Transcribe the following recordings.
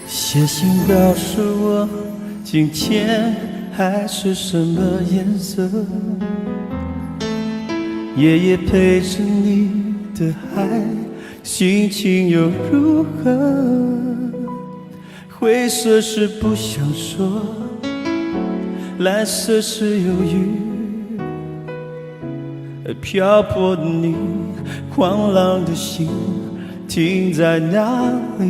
写信告诉我，今天海是什么颜色？夜夜陪着你的海，心情又如何？灰色是不想说，蓝色是犹豫，而漂泊的你，狂浪的心停在哪里？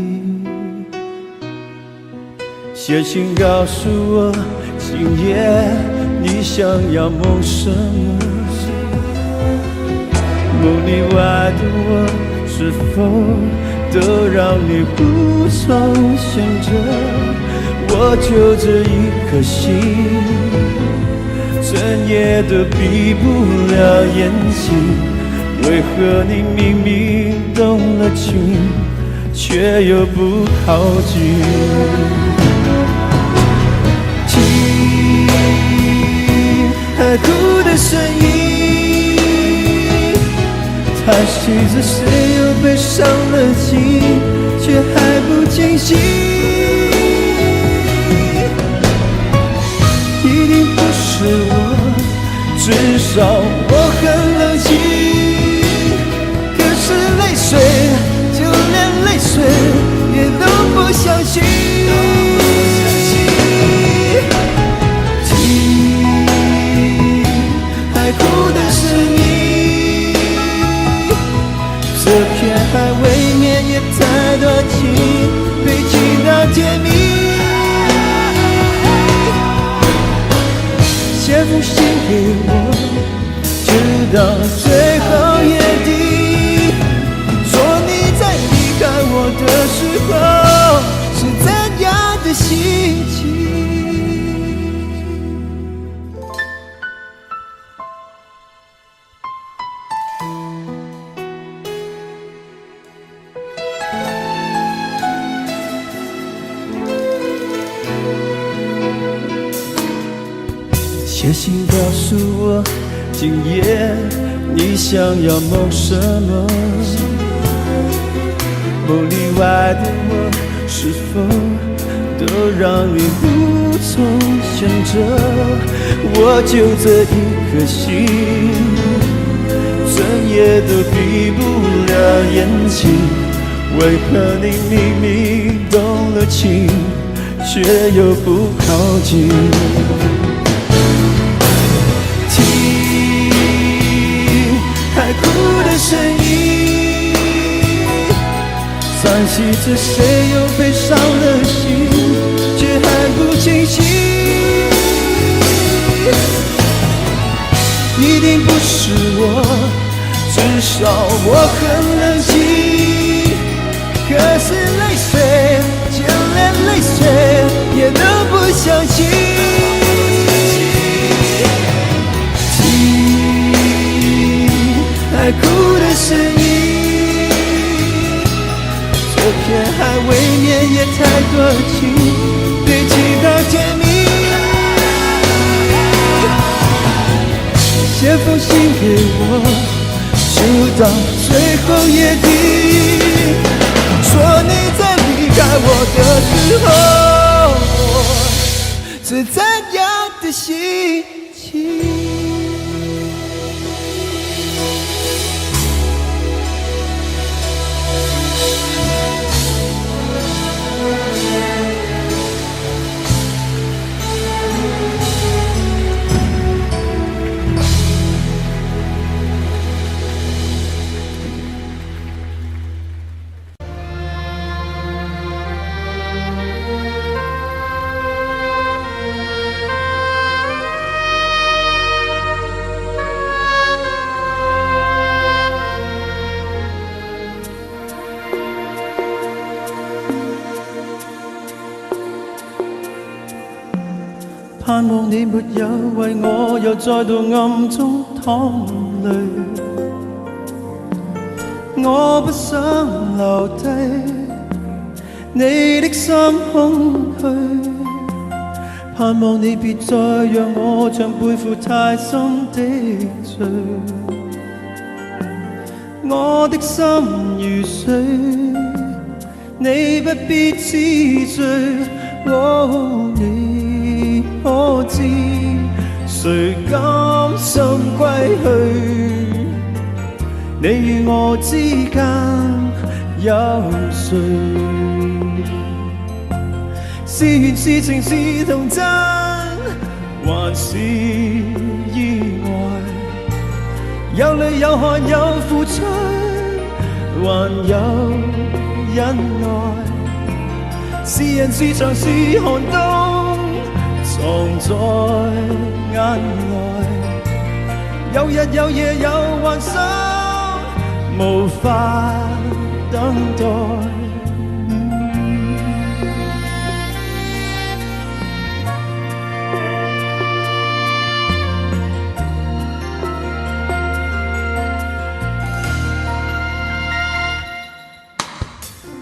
写信告诉我，今夜你想要梦什么？梦里外的我，是否都让你无从选择？我就这一颗心，整夜都闭不了眼睛。为何你明明动了情，却又不靠近？海哭的声音，叹息着谁又被伤了心，却还不清醒。一定不是我，至少我很冷静。可是泪水，就连泪水也都不相信。海哭的是你，这片海未免也太多情，被情到甜蜜。写封信给我，直到最后眼底，说你在离开我的时候是怎样的心情。写信告诉我，今夜你想要梦什么？梦里外的我，是否都让你无从选择？我就这一颗心，整夜都闭不了眼睛。为何你明明动了情，却又不靠近？海哭的声音，叹息着谁又被伤了心，却还不清醒。一定不是我，至少我很冷静。可是泪水，就连泪水也都不相信。海哭的声音，这片海未免也太多情，被情到甜蜜。写封信给我，直到最后夜底，说你在离开我的时候是怎样的心情。盼望你沒有為我又再度暗中淌淚，我不想留低你的心空虛，盼望你別再讓我像背負太深的罪，我的心如水，你不必痴醉。哦，你可知誰甘心歸去？你與我之間有誰？是緣是情是童真，還是意外？有淚有汗有付出，還有忍耐。是人是牆是寒冬，藏在眼內。有日有夜有幻想，無法等待。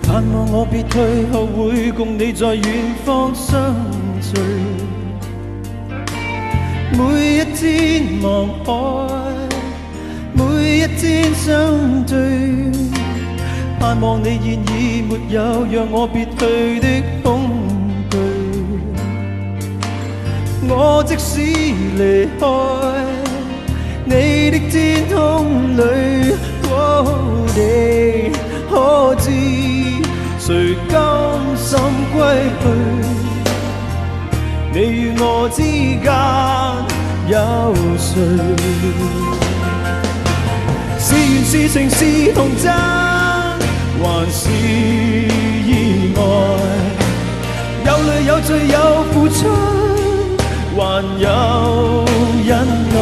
盼望我別退後，會共你在遠方相聚。每一天望海，每一天相對。盼望你現已沒有讓我別去的恐懼。我即使離開你的天空裏，你可知誰甘心歸去？你與我之間有誰？是緣是情是童真，還是意外？有淚有罪有付出，還有忍耐。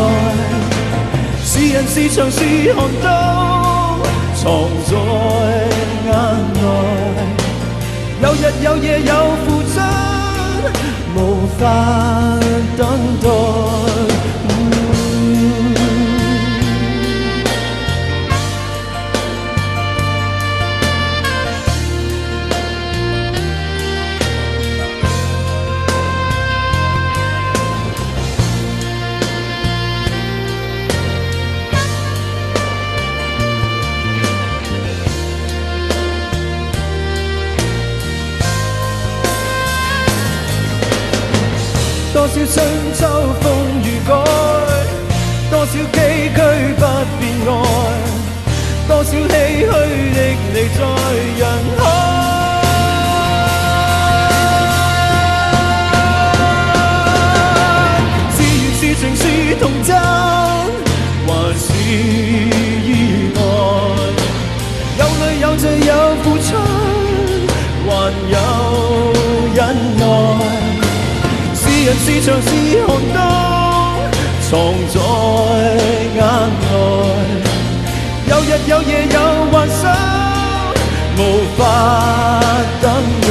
是人是牆是寒冬，藏在眼內。有日有夜有付出，無法等待。多少春秋風雨改，多少崎嶇不變愛，多少唏噓的你在人海。是緣是情是童真，還是意外？有淚有罪有付出，還有忍耐。是人是牆是寒冬，藏在眼內。有日有夜有幻想，無法等待。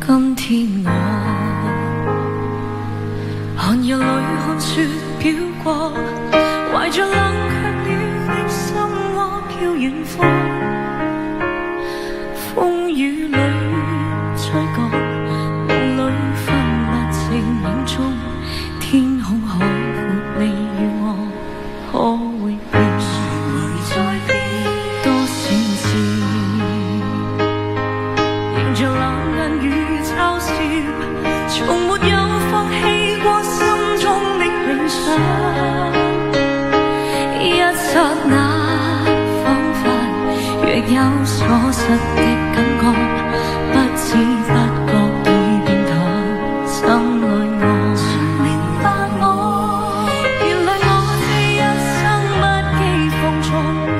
今天我寒夜裏看雪飄過，懷着冷卻了的心窩飄遠方，風雨裏吹過，夢裏分不清影蹤，天空海闊，你與我可會變？誰會在變？多少次從沒有放棄過心中的理想。一剎那彷彿若有所失的感覺，不知不覺已變淡心裏愛。請明白我，原來我這一生不羈放縱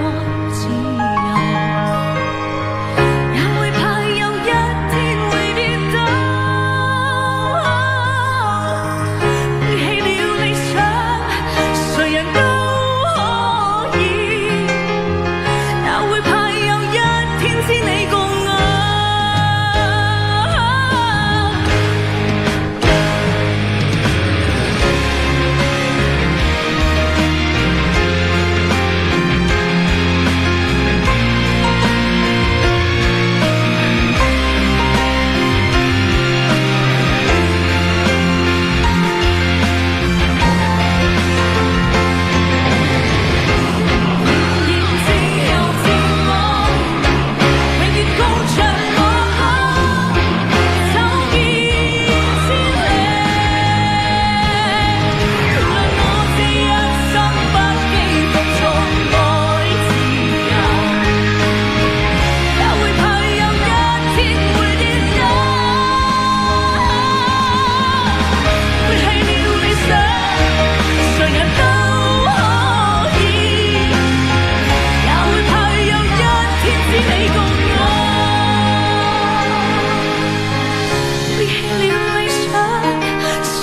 愛自由，也會怕有一天會跌倒，背棄了理想，誰人都可以，也會怕有一天知你共我。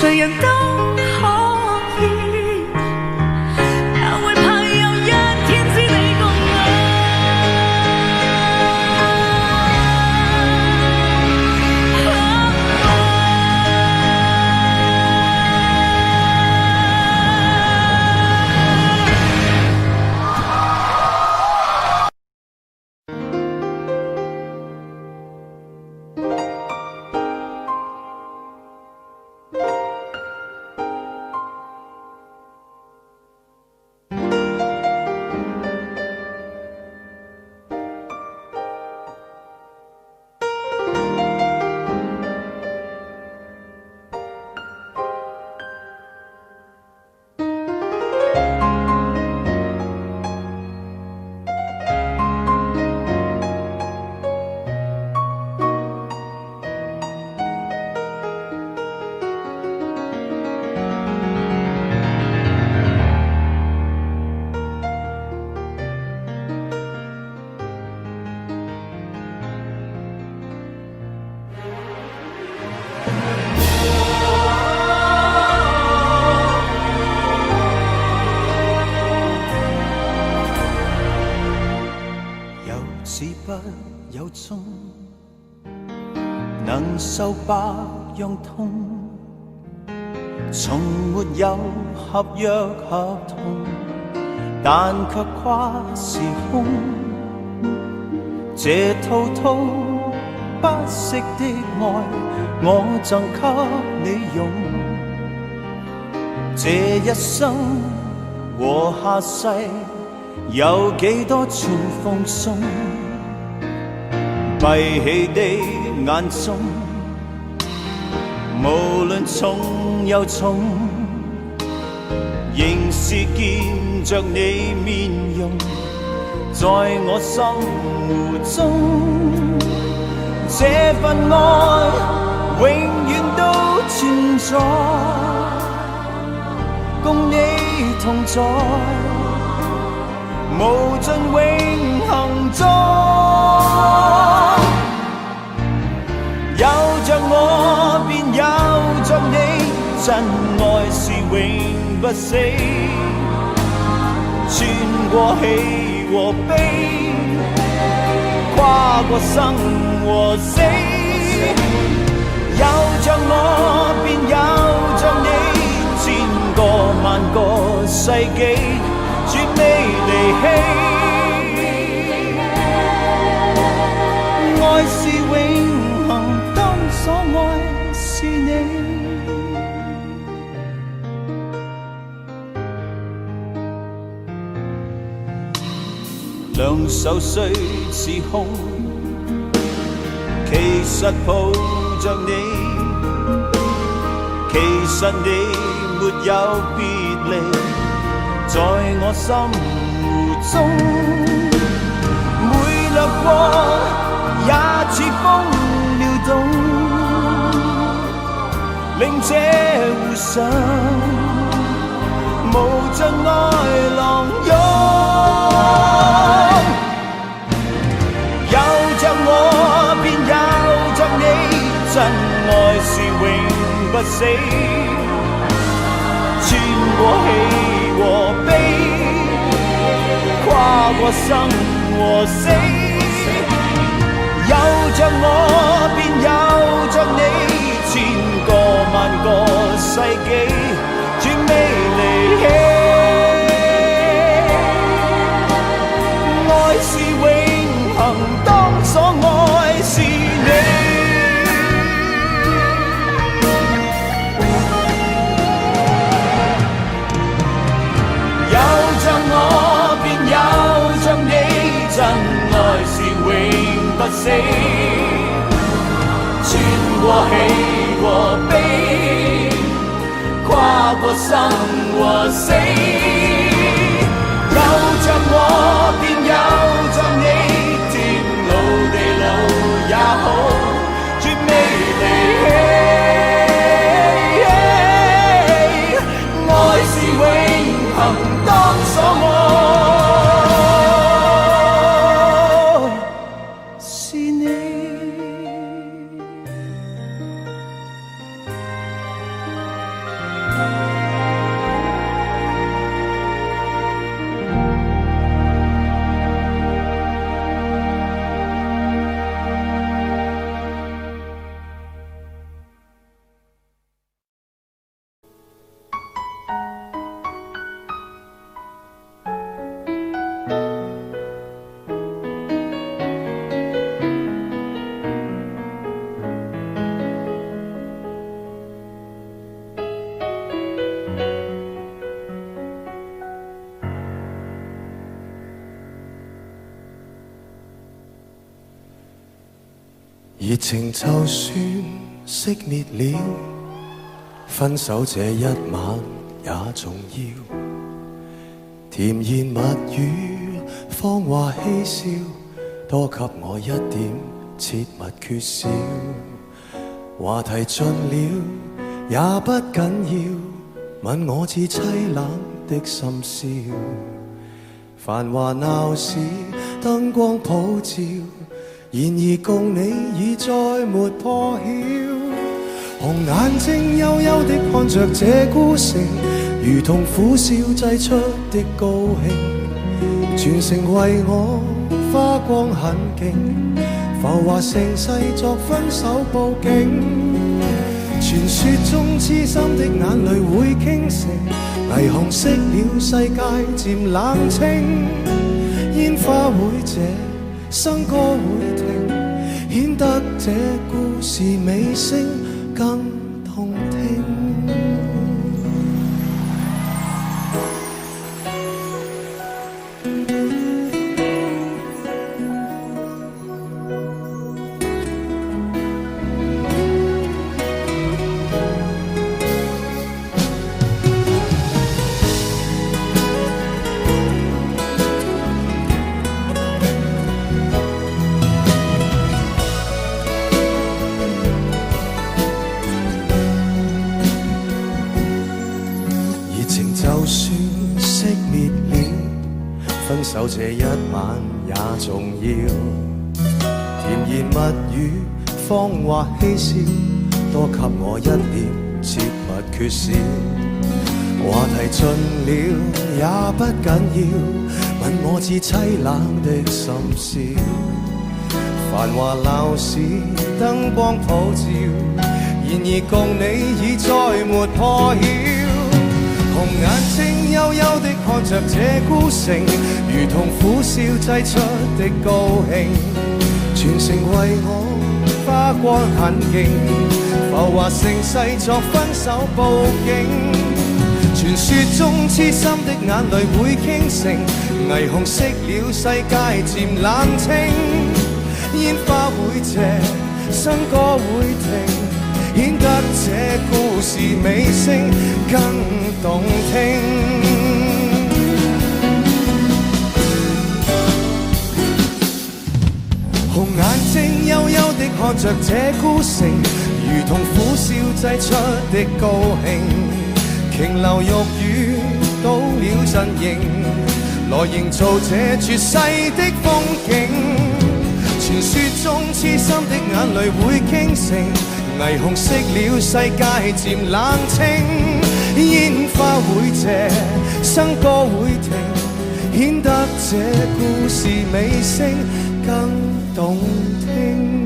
誰人都可以，也會怕有一天知你共我。似不有衷，能受百樣痛，從沒有合約合同，但卻跨時空。這滔滔不息的愛，我贈給你用。這一生和下世，有幾多串風送？閉起的眼中，無論重又重，仍是見着你面容，在我心湖中，這份愛永遠都存在，共你同在，無盡永恆中。有着我便有着你，真愛是永不死，穿過喜和悲，跨過生和死。有着我便有着你，千個萬個世紀，絕未離棄。愛是永恆，當所愛是你。兩手雖似空，其實抱着你，其實你沒有別離，在我心湖中，每掠過也似風撩動，令這湖上無盡愛浪湧。有着我便有着你，真愛是永不死，穿過喜和悲，跨過生和死。有着我便有着你，千個萬個世紀，絕未離棄。愛是永恆，當所愛是你。真愛是永不死，穿過喜和悲，跨過生和死。有着我便有着你，天老地老也好，絕未離棄。愛是永恆，當所愛。熱情就算熄滅了，分手這一晚也重要。甜言蜜語，謊話嬉笑，多給我一點切勿缺少。話題盡了也不緊要，吻我似凄冷的深宵。繁華鬧市，燈光普照，然而共你已再沒破曉。紅眼睛幽幽的看着這孤城，如同苦笑製出的高興。全城為我花光很勁，浮華盛世作分手報警。傳說中痴心的眼淚會傾城，霓虹熄了世界漸冷清。煙花會謝，笙歌會停，顯得這故事尾聲更動聽。分手這一晚也重要，甜言蜜語，謊話嬉笑，多給我一點，切勿缺少。話題盡了也不緊要，吻我似凄冷的深宵。繁華鬧市，燈光普照，然而共你已再沒破曉。紅眼睛幽幽的看着這孤城，如同苦笑製出的高興。全城為我花光很勁，浮華盛世作分手報警。傳說中痴心的眼淚會傾城，霓虹熄了世界漸冷清。煙花會謝，笙歌會停，顯得這故事尾聲更動聽。紅眼睛幽幽地看着這孤城，如同苦笑製出的高興，瓊樓玉宇倒了陣營，來營造這絕世的風景。傳說中痴心的眼淚會傾城，霓虹熄了世界漸冷清，煙花會謝，笙歌會停，顯得這故事尾聲更動聽。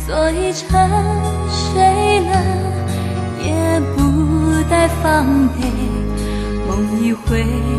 我却不曾以为。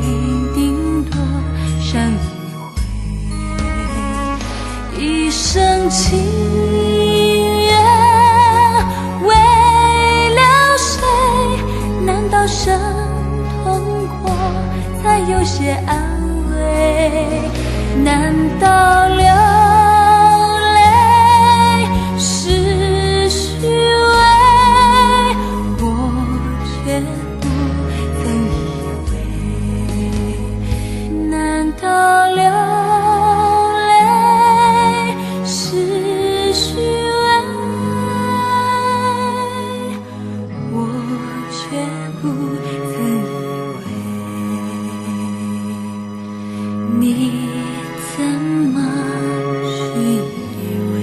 你怎么虚伪？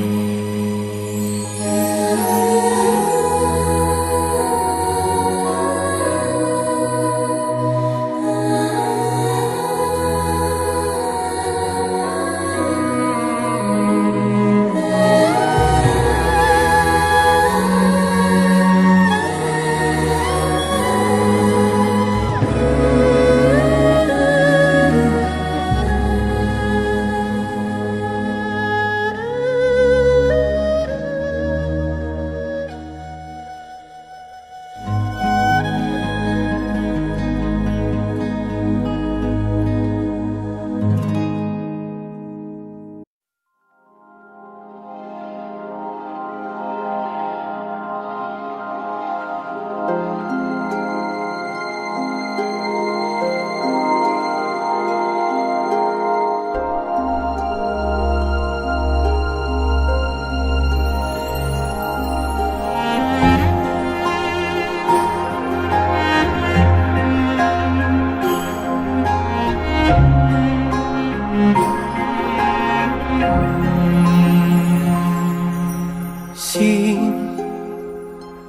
星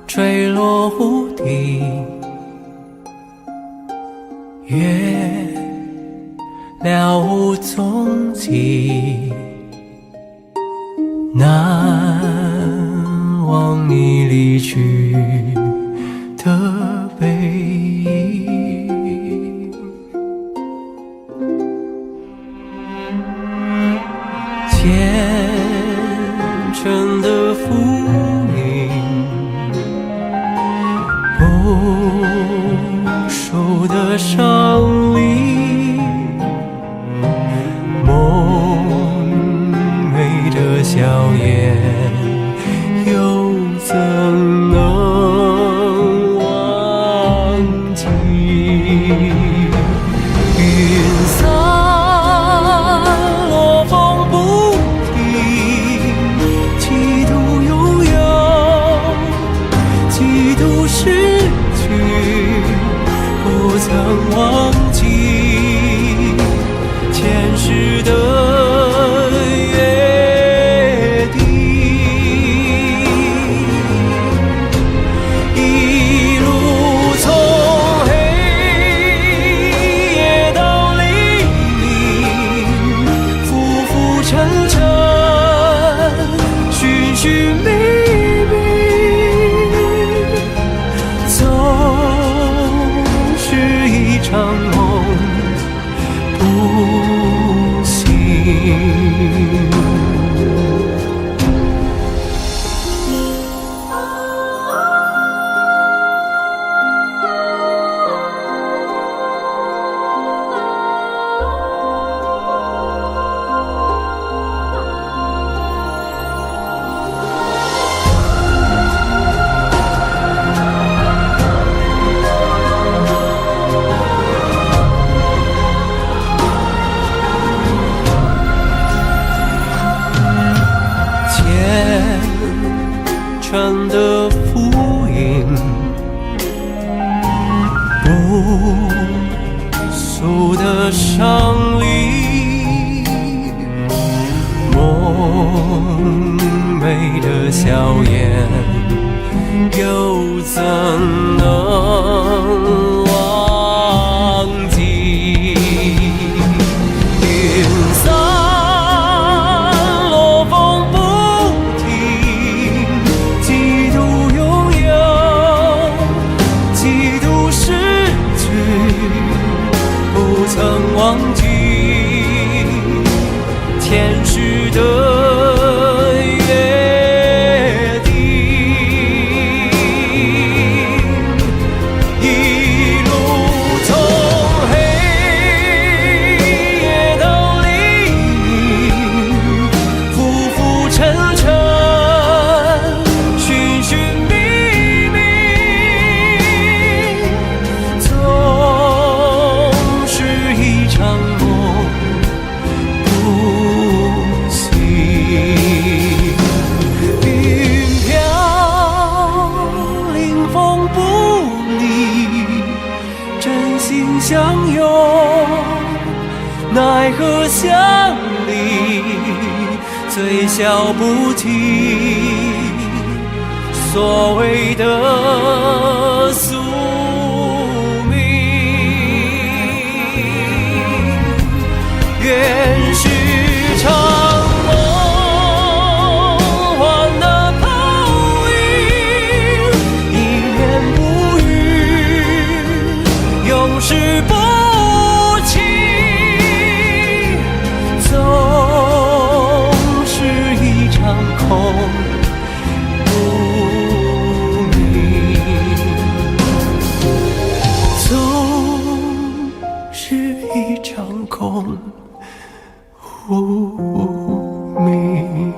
坠落屋顶，月了无踪迹，难忘你离去的背影。虔诚的福音，不朽的伤离，梦寐的笑颜，又怎能忘记？云散落风不停，几度拥有，几度失去，不曾忘记前世的约定。一路从黑夜到黎明，浮浮沉沉，寻寻觅觅，总是一场梦不醒。虔诚的福音，不朽的伤离，梦寐的笑颜，又怎能忘记？云散落风不停，几度拥有，几度失去，不曾忘记前世的约定。一路从黑夜到黎明，浮浮沉沉，寻寻觅觅，总是一场梦奈何乡里嘴笑不提所谓的宿命。愿是场梦幻的泡影，一念不语，永世不弃，总是一场空无名，总是一场空无名。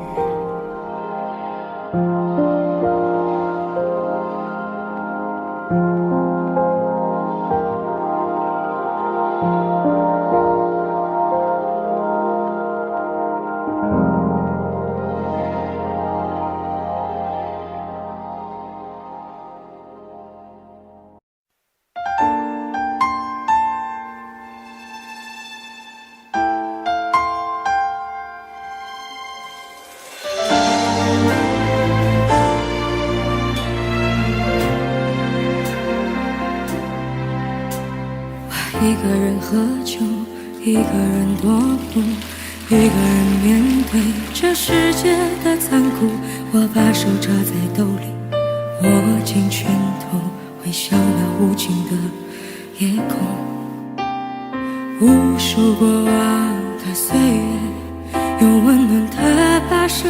一个人喝酒，一个人踱步，一个人面对这世界的残酷。我把手插在兜里，握紧拳头，微笑那无尽的夜空。无数过往的岁月，有温暖的跋涉，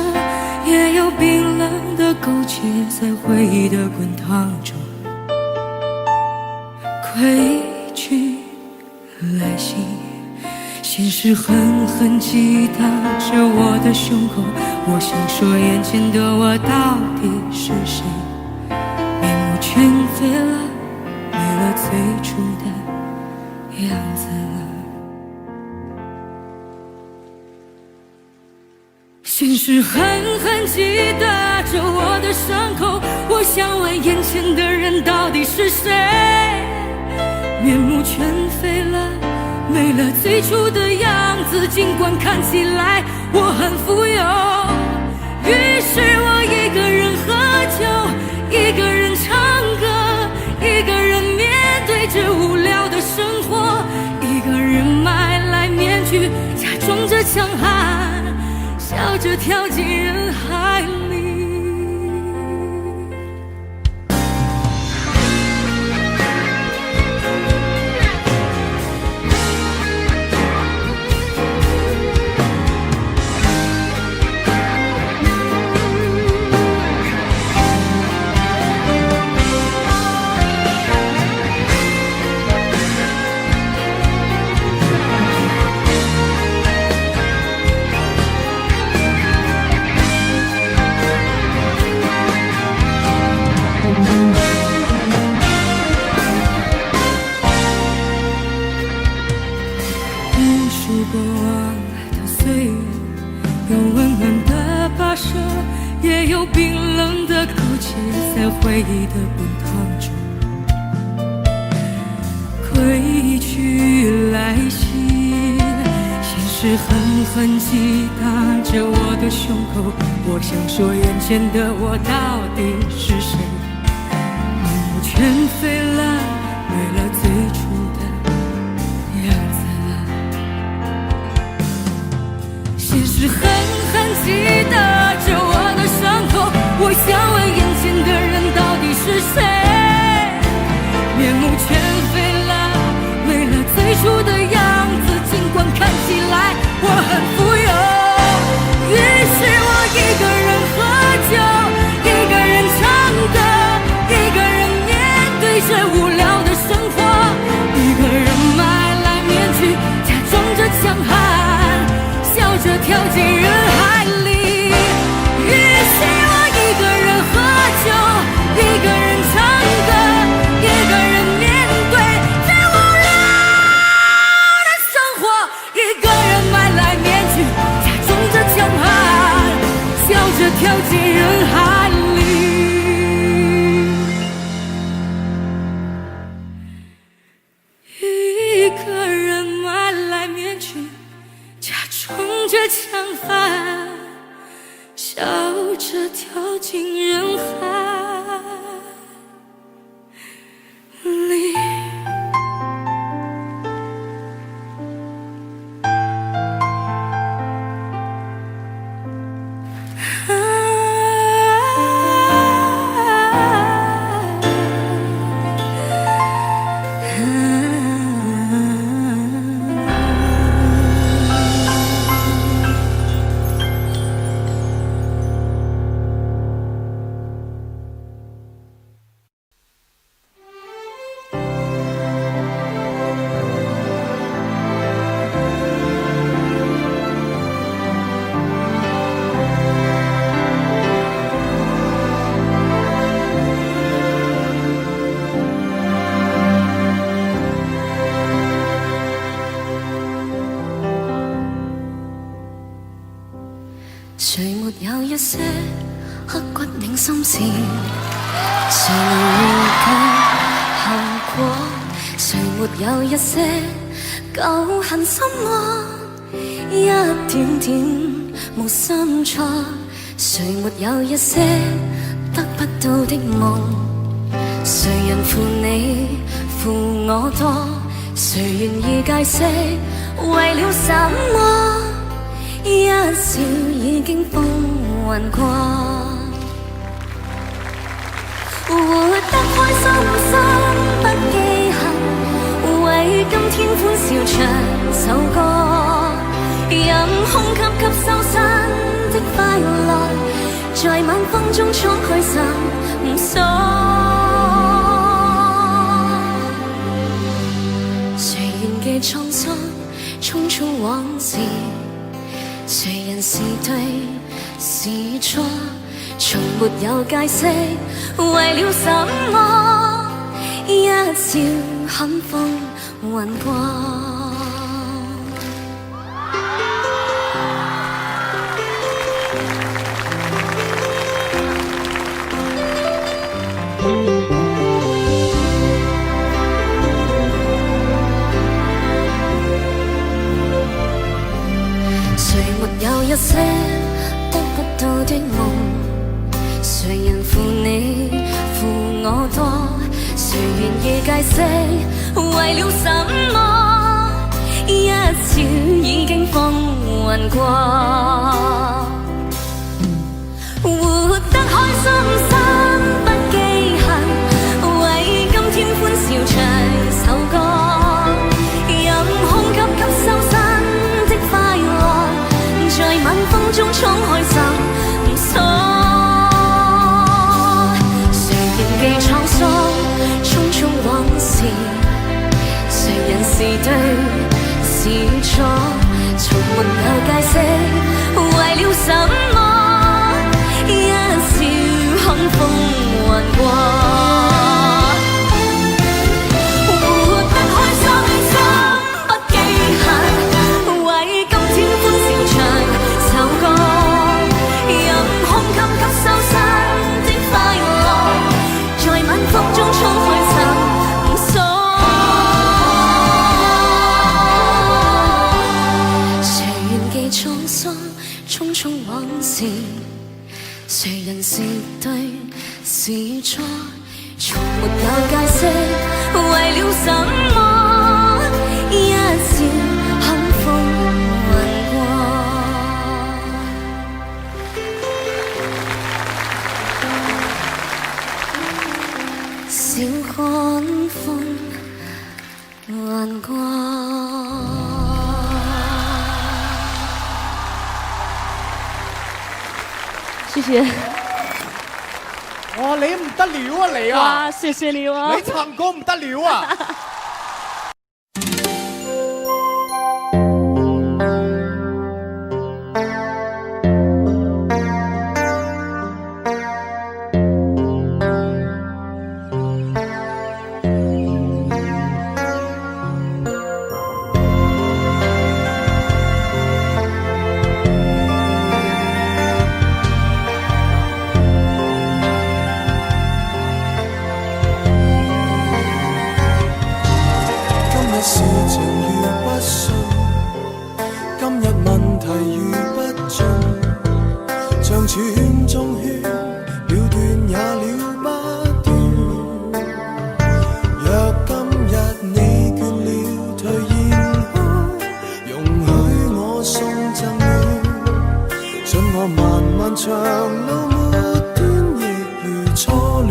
也有冰冷的苟且，在回忆的滚烫中归去来袭，现实狠狠击打着我的胸口。我想说，眼前的我到底是谁？面目全非了，没了最初的样子了。现实狠狠击打着我的伤口。我想问，眼前的人到底是谁？面目全非了，没了最初的样子，尽管看起来我很富有。于是我一个人喝酒，一个人唱歌，一个人面对着无聊的生活，一个人买来面具，假装着强悍，笑着跳进人海里。过往的岁月，有温暖的跋涉，也有冰冷的苟且，在回忆的滚烫中归去来袭。现实狠狠击打着我的胸口，我想说，眼前的我到底是谁？面目全非了，没了最初的样子了。现实狠狠击打着我的伤口，我想问，眼前的人到底是谁？面目全非了，没了最初的样子，尽管看起来我很富有。于是我一个人喝酒，一个人唱歌，一个人面对着无聊的生活，一个人买来面具，假装着强悍，笑着跳进人海里。于是我一个人喝着长发，笑着跳进人海里。谁没有一些刻骨铭心事？谁能预计後果？誰沒有一些舊恨心魔？一點點無心錯。誰沒有一些得不到的夢？誰人負你負我多？誰願意解釋為了什麼？一笑已經風雲過，活得開心心不記恨，為今天歡笑唱首歌，任空吸吸收新的快樂，在晚風中敞開心鎖。誰願記滄桑匆匆往事？誰人是對是錯？從沒有解釋為了什麼？一笑看風雲過。有一些得不到的夢，誰人負你負我多？誰願意解釋為了什麼？一笑已經風雲過，活得開心心不記恨，為今天歡笑唱首歌，任空吸吸收新的快樂，在晚風中敞開心鎖。誰願記滄桑匆匆往事？誰人是對是錯？從沒有解釋為了什麼？一笑看風雲過。匆匆往事，誰人是對是錯？從沒有解釋為了什麼？一笑看風雲過。笑看風雲過。謝謝。哇，你唔得了啊你啊！哇，謝謝你啊！你唱歌唔得了啊！長路末端亦如初戀，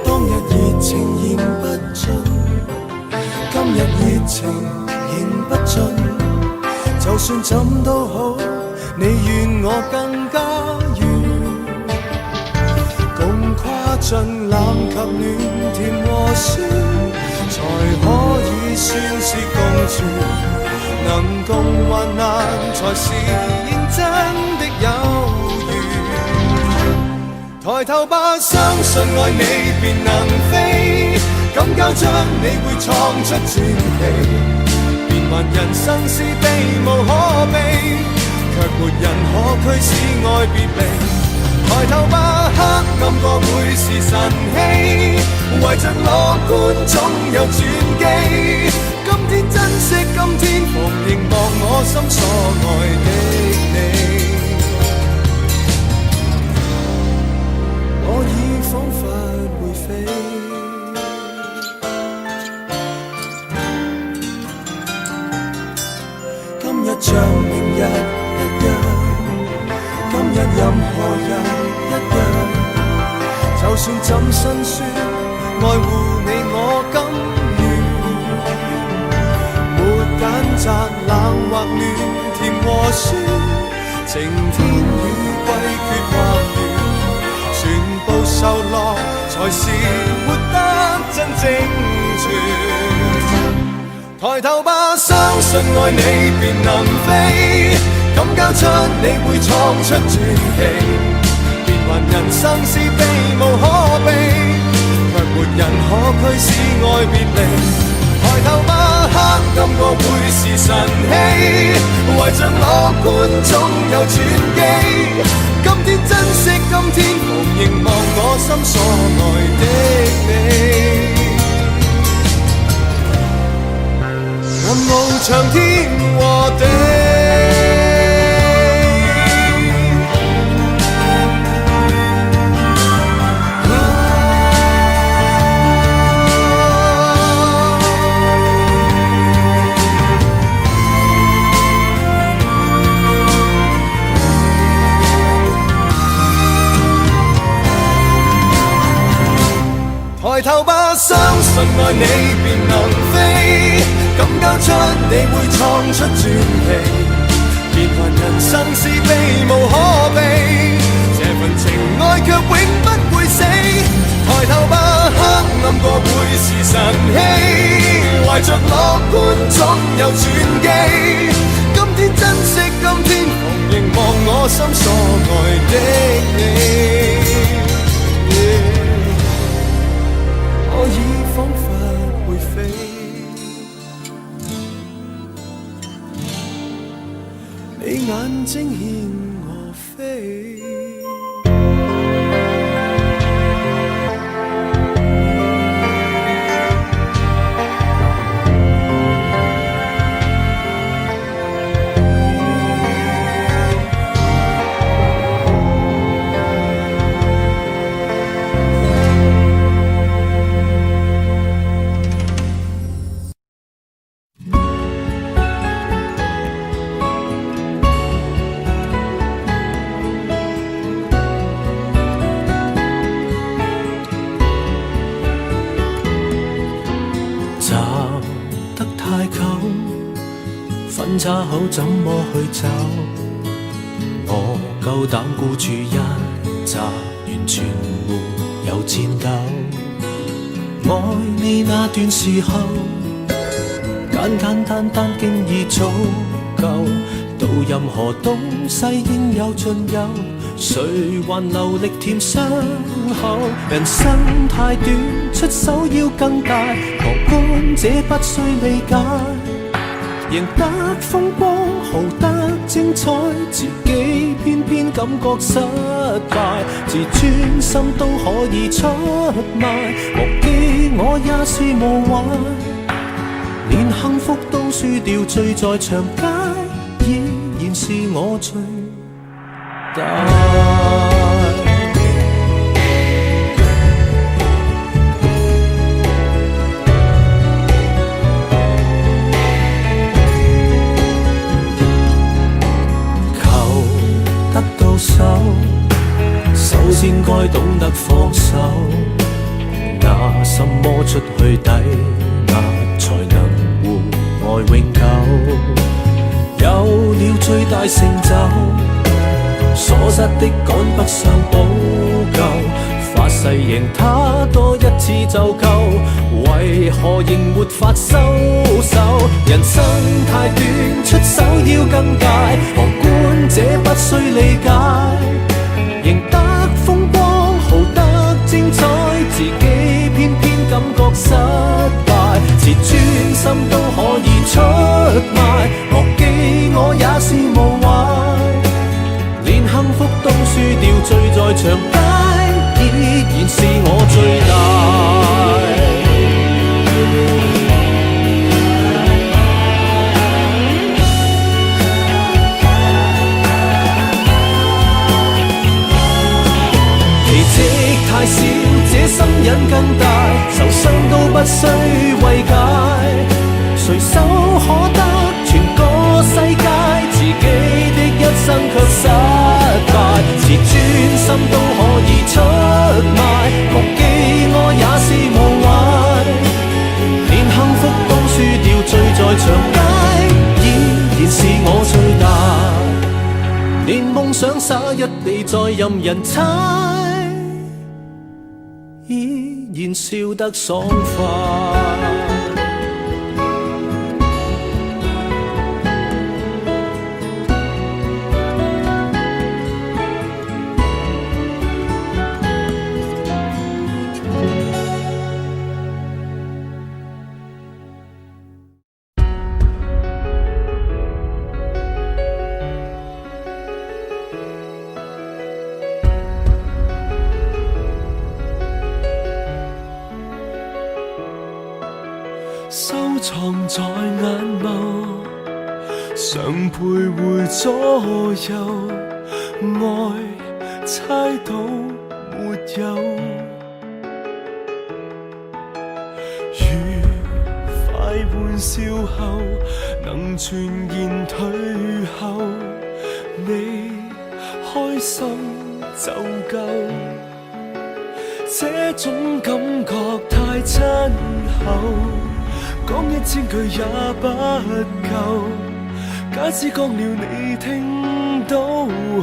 當日熱情言不盡，今日熱情言不盡，就算怎都好，你願我更加遠，共跨進冷及暖甜和酸，才可以算是共存。能共患難才是認真的有緣。抬頭吧，相信愛你便能飛，敢交出你會創出傳奇。變幻人生是避無可避，卻沒人可驅使愛別離。抬頭吧，黑暗過會是晨曦，為着樂觀總有轉機。今天珍惜今天，逢凝望我心所愛的你，我已彷彿會飛。今日像明日一樣，今日任何人一樣，就算怎辛酸，愛護你我甘願。沒揀擇冷或暖，甜和酸，晴天雨季缺或圓，全部受落才是活得真正全。抬頭吧，相信愛你便能飛，敢交出你會創出傳奇。變幻人生是避無可避，卻沒人可驅使愛別離。抬頭吧，黑暗過會是晨曦，為着樂觀總有轉機。今天珍惜今天，逢凝望我心所愛的你。任翱翔天和地，抬頭吧，相信愛你便能飛，敢交出你會創出傳奇。變幻人生是避無可避，這份情愛卻永不會死。抬頭吧，黑暗過會是晨曦，懷着樂觀總有轉機。今天珍惜今天，逢凝望我心所愛的你。我已彷彿會飛，你眼睛牽我飛。分岔口怎麼去找？我夠膽孤注一擲，完全沒有戰鬥。愛你那段時候，簡簡單單經已足夠。到任何東西應有盡有，誰還留力填傷口？人生太短，出手要更大，旁觀者不需理解。贏得風光，豪得精彩，自己偏偏感覺失敗，自尊心都可以出賣，忘記我也是無謂，連幸福都輸掉，醉在長街，依然是我最大。該懂得放手。拿什麼出去抵押，才能換愛永久？有了最大成就，所失的趕不上補救。發誓贏他多一次就夠，為何仍沒法收手？人生太短，出手要更大，旁觀者不需理解。贏得風光，豪得精彩，自己偏偏感覺失敗。自尊心都可以出賣，忘記我也是無謂。連幸福都輸掉，醉在長街，依然是我最大。奇蹟太少，這心癮更大，受傷都不需慰解。隨手可得全個世界，自己的一生卻失敗。自尊心都可以出賣，忘記我也是無謂。連幸福都輸掉，醉在長街，依然是我最大。連夢想灑一地，再任人踩，依然笑得爽快。收藏在眼眸，常徘徊左右，愛猜到沒有？愉快玩笑後，能全然退後，你開心就夠。這種感覺太親厚，講1000句也不夠，假使講了你聽到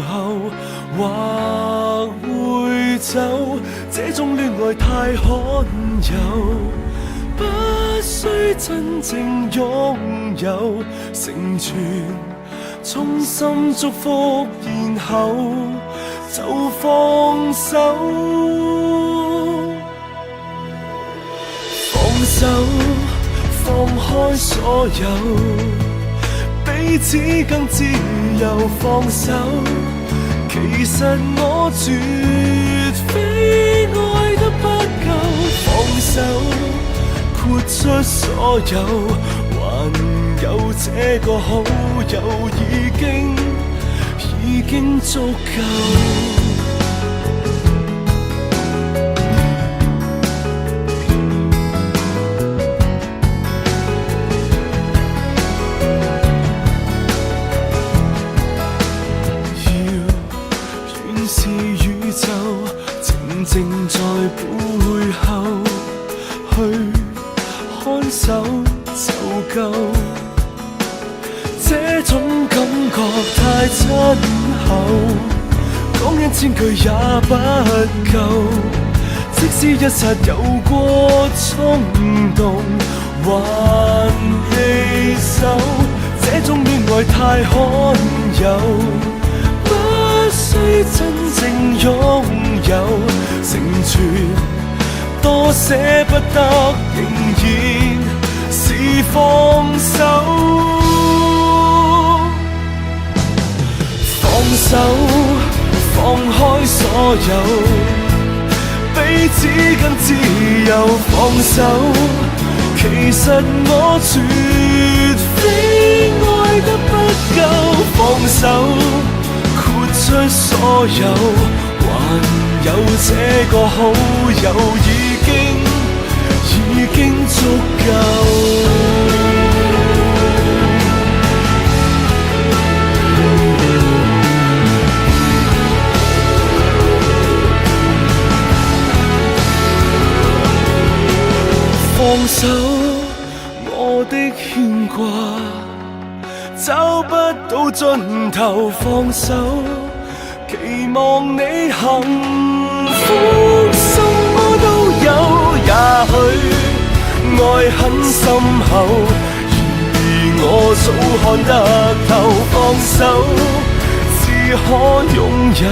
後，或會走。這種戀愛太罕有，不需真正擁有，成全衷心祝福，然後就放手。放手放開所有，彼此更自由。放手，其實我絕非愛得不夠。放手，豁出所有，還有這個好友已經足夠。靜在背後去看守就夠，這種感覺太親厚，講1000句也不夠。即使一剎有過衝動，還離手，這種戀愛太罕有，不需真正擁有，成全多捨不得，仍然是放手。放手，放開所有，彼此更自由。放手，其實我絕非愛得不夠。放手，豁出所有，還有這個好友已經足夠。牽掛，找不到盡頭放手，期望你幸福，什麼都有，也許愛很深厚，然而我早看得透，放手只可擁有。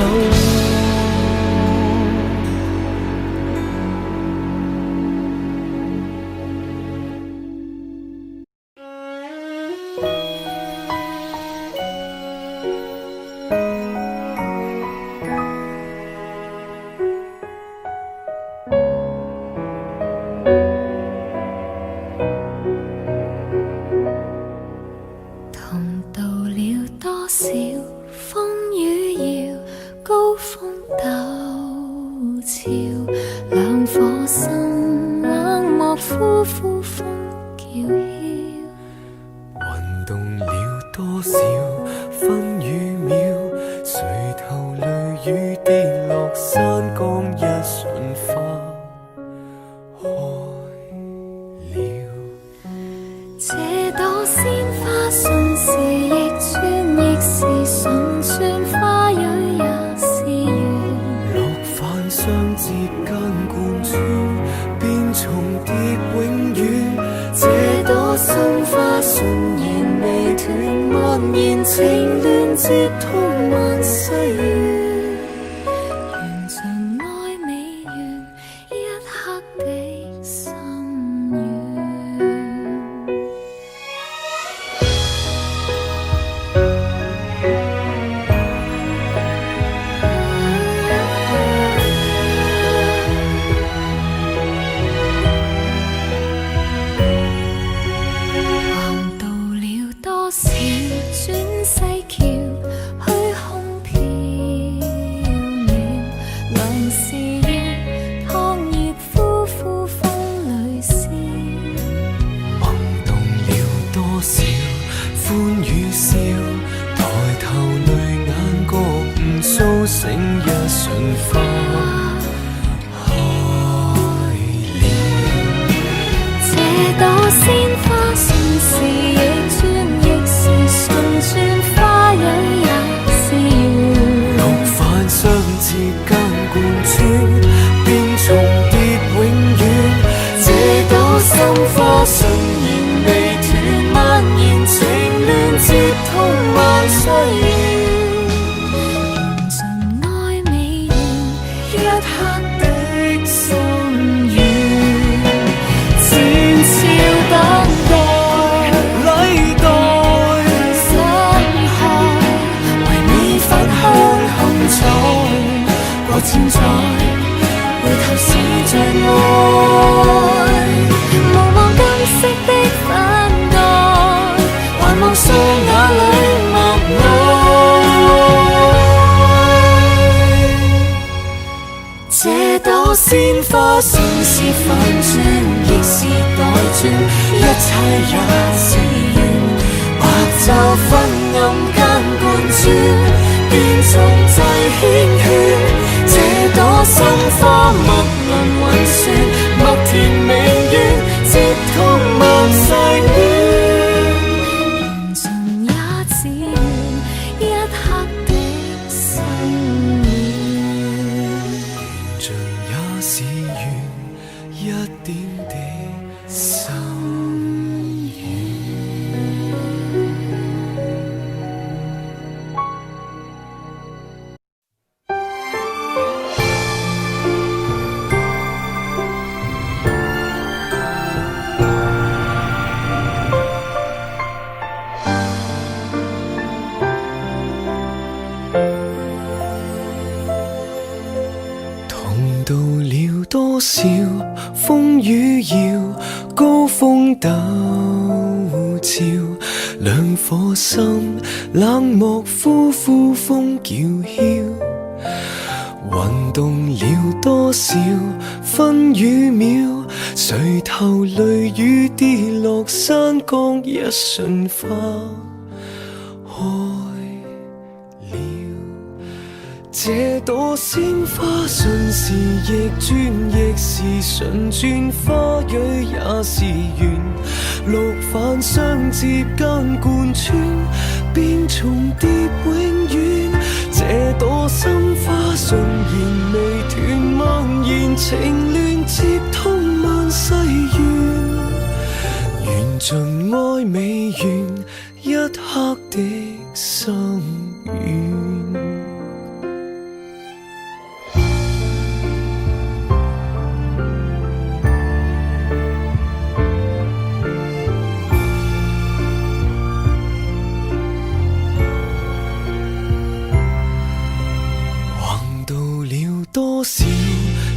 一瞬花開了，這朵鮮花順時逆轉，亦是順轉，花蕊也是圓，六瓣相接間貫穿，邊重疊永遠。這朵心花尚然未斷，蔓延情亂，接通萬世緣。緣盡愛未完，一刻的心願。橫渡了多少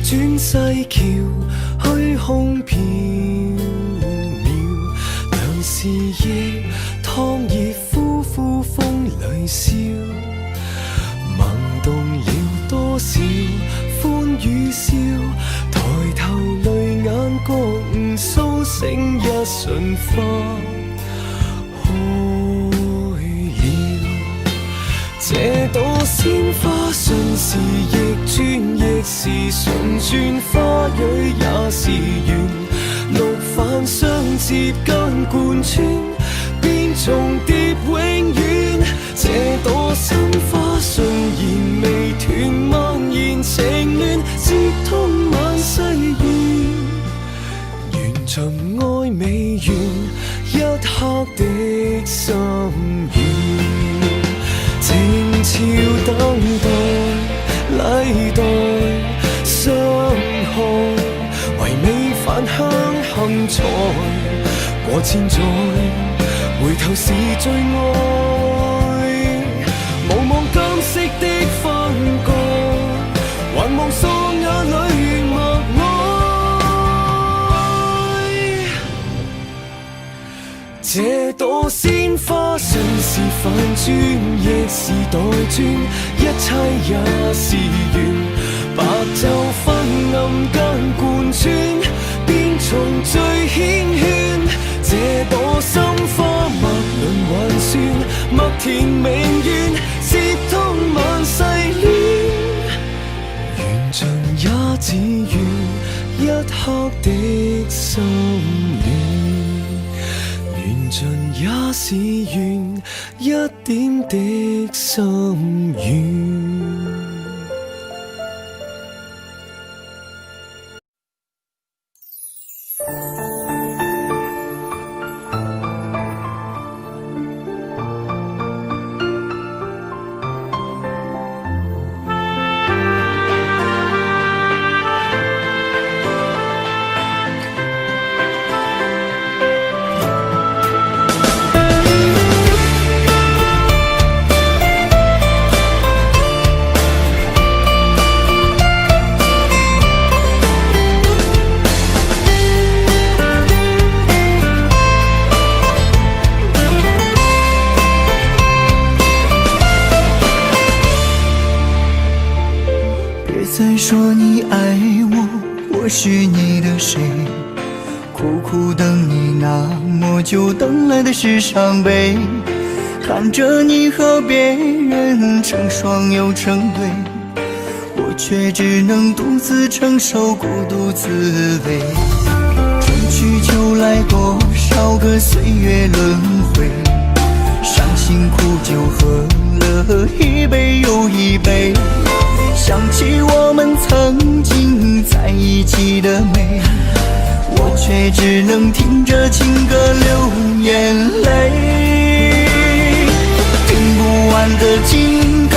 轉世橋，虛空縹緲，兩是夜燙熱夫婦風裏笑，萌動了多少歡與笑，抬頭淚眼覺悟蘇醒一瞬花開了。這朵鮮花順時逆轉，亦是順轉，花蕊也是緣，六瓣相接間貫穿，邊重疊永遠。這朵心花順然未斷，蔓延情亂，接通萬世緣。緣盡愛未完，一刻的心願。情潮等待禮待相害，唯美飯香幸財。過千載，回頭是最愛。無望今昔的分割，還望雙眼裏默哀。這朵鮮花順時反轉，亦是代轉，一切也是緣。白晝昏暗間貫穿，邊重聚牽圈。這朵心花脈輪還算，默填明願，接通萬世戀。緣盡也只願一刻的心願，緣盡也是緣一點的心願。再说你爱我，我是你的谁？苦苦等你那么久，等来的是伤悲。看着你和别人成双又成对，我却只能独自承受孤独滋味。春去秋来，多少个岁月轮回，伤心苦酒喝了一杯又一杯。想起我们曾经在一起的美，我却只能听着情歌流眼泪。听不完的情歌，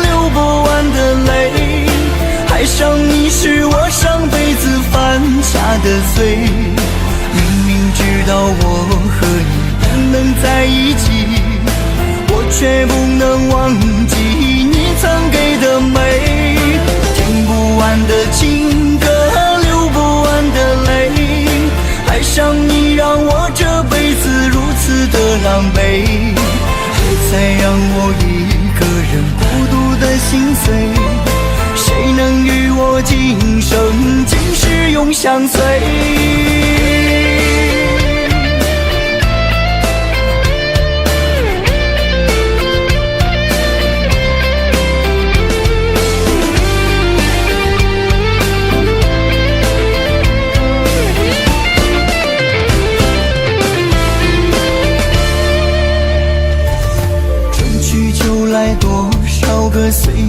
流不完的泪，爱上你是我上辈子犯下的罪。明明知道我和你不能在一起，我却不能忘记你曾给的美。听不完的情歌，流不完的泪，爱上你让我这辈子如此的狼狈，还在让我一个人孤独的心碎。谁能与我今生今世永相随？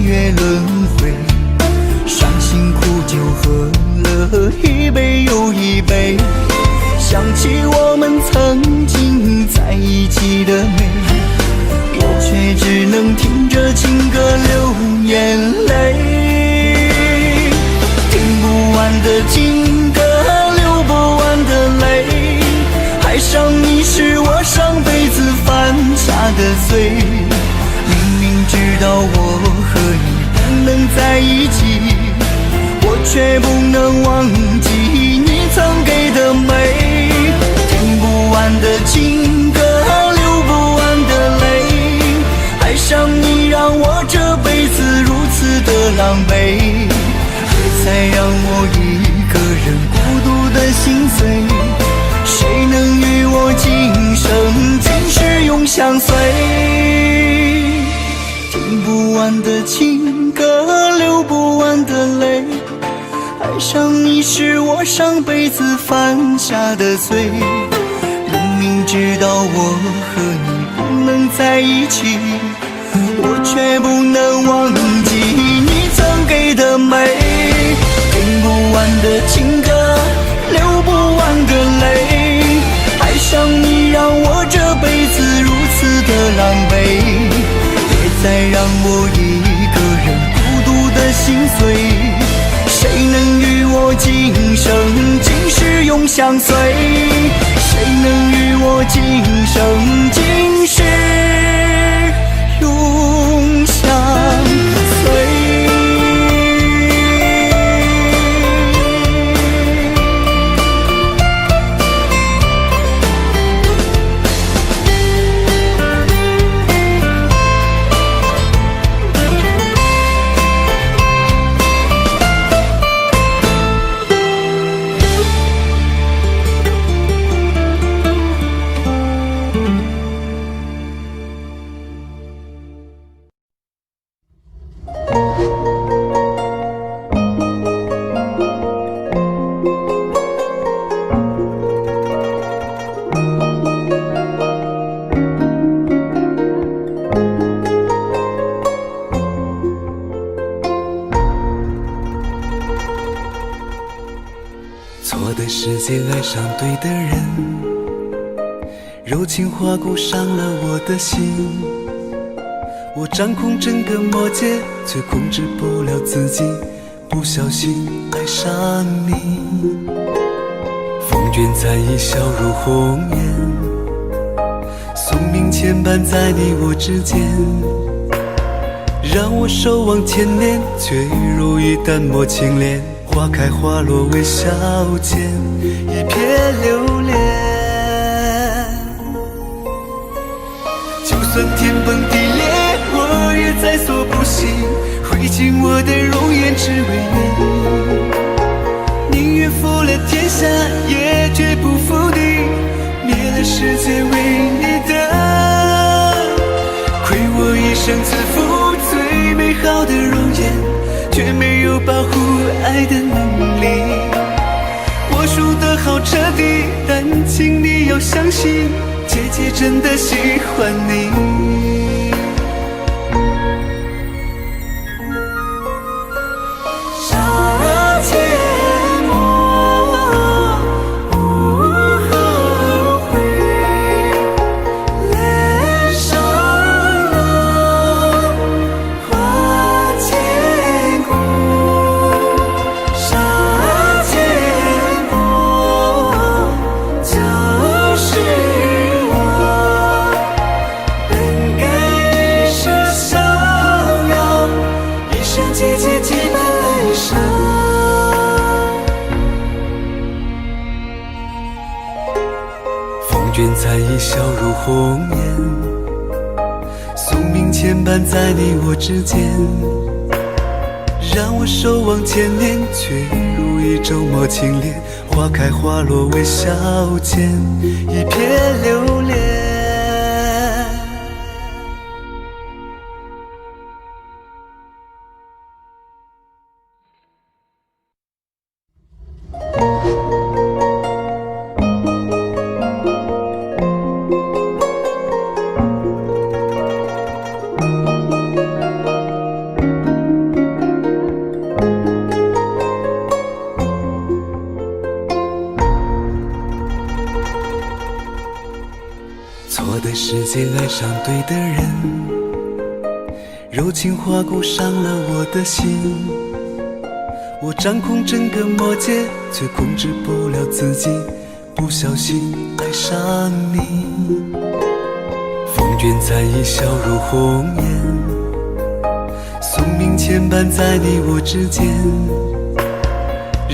月轮回，伤心苦酒喝了一杯又一杯，想起我们曾经在一起的美，我却只能听着情歌流眼泪。听不完的情歌，流不完的泪，爱上你是我上辈子犯下的罪。明明知道我和你不能在一起，我却不能忘记你曾给的美。听不完的情歌，流不完的泪，爱上你让我这辈子如此的狼狈，别再让我一个人孤独的心碎。谁能与我今生今世永相随？听不完的情歌，流不完的泪，爱上你是我上辈子犯下的罪。明明知道我和你不能在一起，我却不能忘记你曾给的美。听不完的情歌，流不完的泪，爱上你让我这辈子如此的狼狈，别再让我一个人孤独的心碎。谁能与我今生今世永相随？谁能与我今生今世永相随？错的时间爱上对的人，柔情划过伤了我的心。我掌控整个魔界，却控制不了自己，不小心爱上你。风卷残影笑如红颜，宿命牵绊在你我之间，让我守望千年，却如一淡漠清莲。花开花落微笑间，一瞥流连。就算天崩地裂，我也在所不惜，挥尽我的容颜只为你。宁愿负了天下，也绝不负你。灭了世界为你的，亏我一生自负最美好的容颜，却没有保护爱的能力。我输得好彻底，但请你要相信，姐姐真的喜欢你。杀阡陌无后悔，恋上了花千骨。杀阡陌就是我，本该一世逍遥，一生姐姐结伴来生。风卷残影笑如红颜，宿命牵绊在你我之间，让我守望千年，却如一周末清莲。花开花落微笑间，一瞥流连。在世间爱上对的人，柔情划过伤了我的心。我掌控整个魔界，却控制不了自己，不小心爱上你。风卷残衣，笑如红颜，宿命牵绊在你我之间，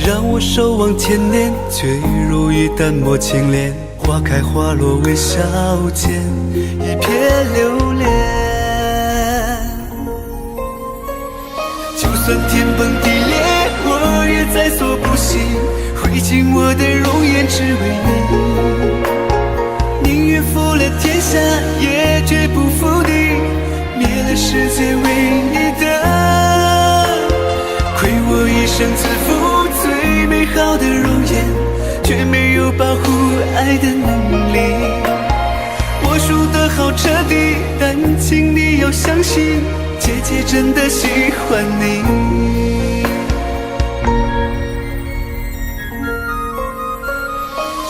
让我守望千年，却如一淡漠清莲。花开花落微笑间，一片留恋。就算天崩地裂，我也在所不惜，挥尽我的容颜只为你。宁愿负了天下，也绝不负你，灭了世界为你的。亏我一生自负最美好的容颜，却没有保护爱的能力。我输得好彻底，但请你要相信，姐姐真的喜欢你。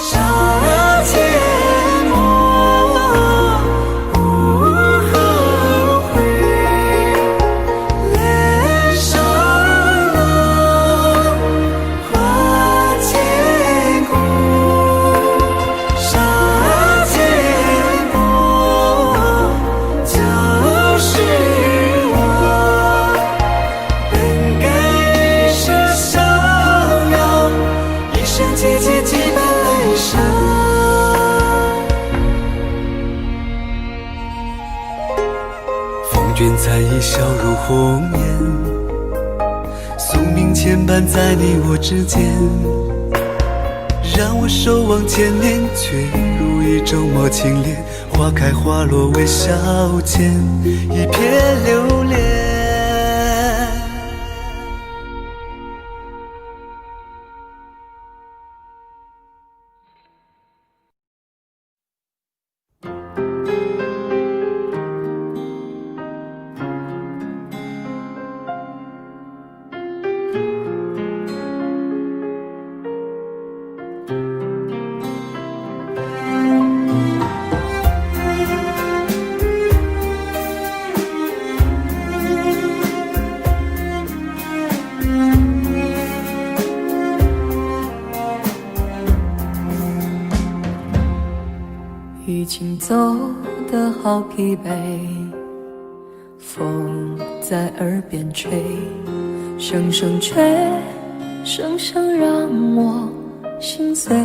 杀阡陌不后悔，脸上浪花千古。杀阡陌就是我，本该一生逍遥，一生姐姐结伴来生。风卷残衣，笑如红颜，宿命牵绊在你我之间，让我守望千年，却如一周末清莲。花开花落微笑间，一片留恋。已经走得好疲惫，风在耳边吹，声声吹，声声让我心碎。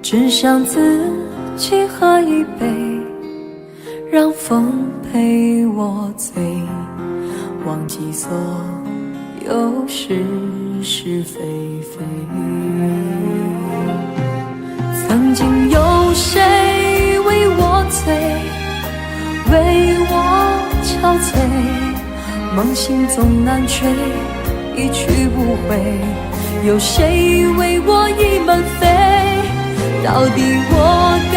只想自己喝一杯，让风陪我醉，忘记所有是是非非。曾经有谁为我醉，为我憔悴，梦醒总难睡，一去不回。有谁为我倚门飞？到底我该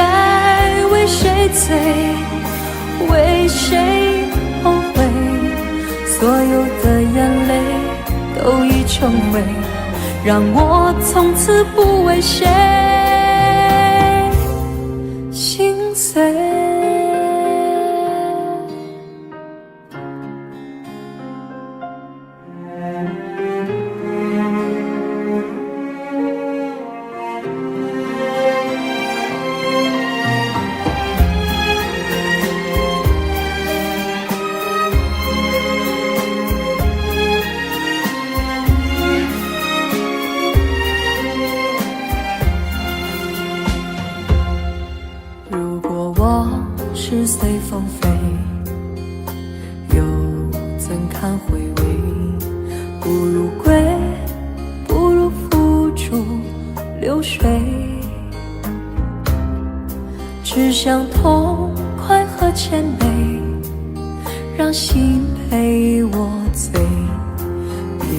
为谁醉，为谁后悔？所有的眼泪都已成灰，让我从此不为谁心碎。是随风飞，又怎堪回味？不如归，不如付诸流水。只想痛快和谦卑，让心陪我醉。别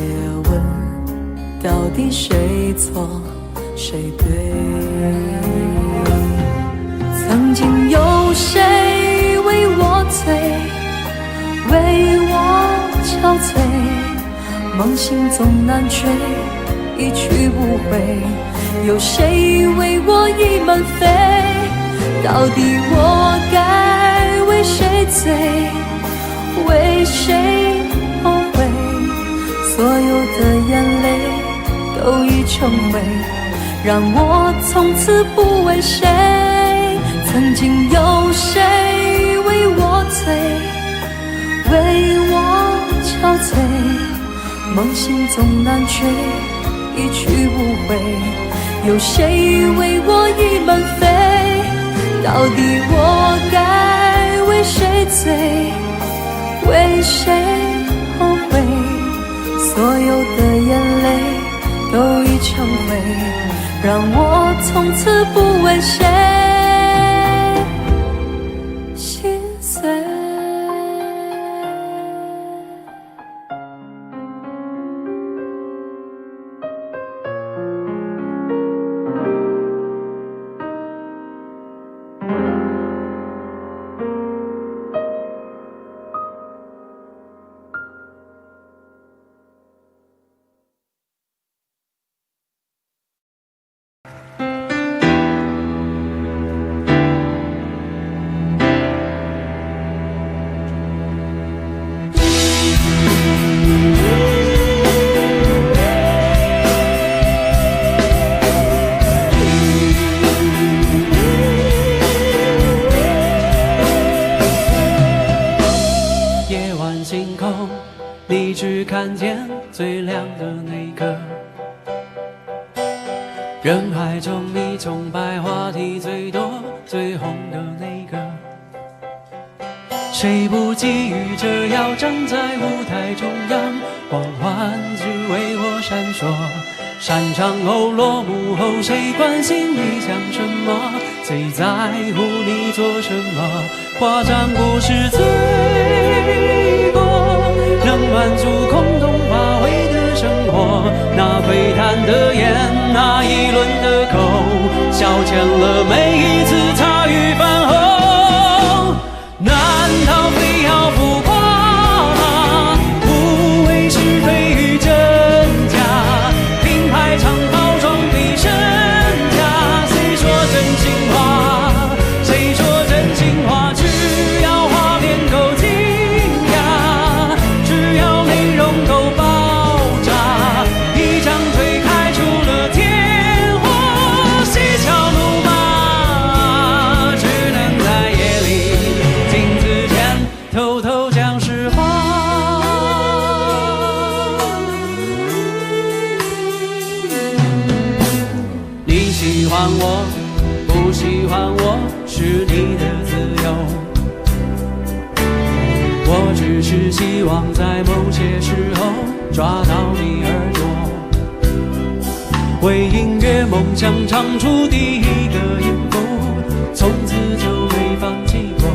问到底谁错谁对。曾经有谁为我醉，为我憔悴，梦醒总难睡，一去不回。有谁为我倚门飞？到底我该为谁醉，为谁后悔？所有的眼泪都已成灰，让我从此不为谁。曾经有谁为我醉，为我憔悴？梦醒总难睡，一去不回。有谁为我已满飞？到底我该为谁醉，为谁后悔？所有的眼泪都已成灰，让我从此不为谁心碎。你只看见最亮的那个，人海中你崇拜话题最多最红的那个，谁不觊觎着要站在舞台中央，光环只为我闪烁，散场后落幕后谁关心你想什么，谁在乎你做什么，夸张不是罪过，能满足空洞乏味的生活，那窥探的眼，那一轮的口，消遣了每一次茶余饭后，难道非要浮夸吗？无谓是非与真假，品牌常包装比身价，谁说真心话？谁说真心话？只要画面够惊讶，只要内容够爆炸，一张嘴开出了天火，嬉笑怒骂，只能在夜里镜子前偷偷讲实话。你喜欢我，不喜欢我，是你的自由。我只是希望在某些时候抓到你耳朵，为音乐梦想唱出第一个音符，从此就没放弃过。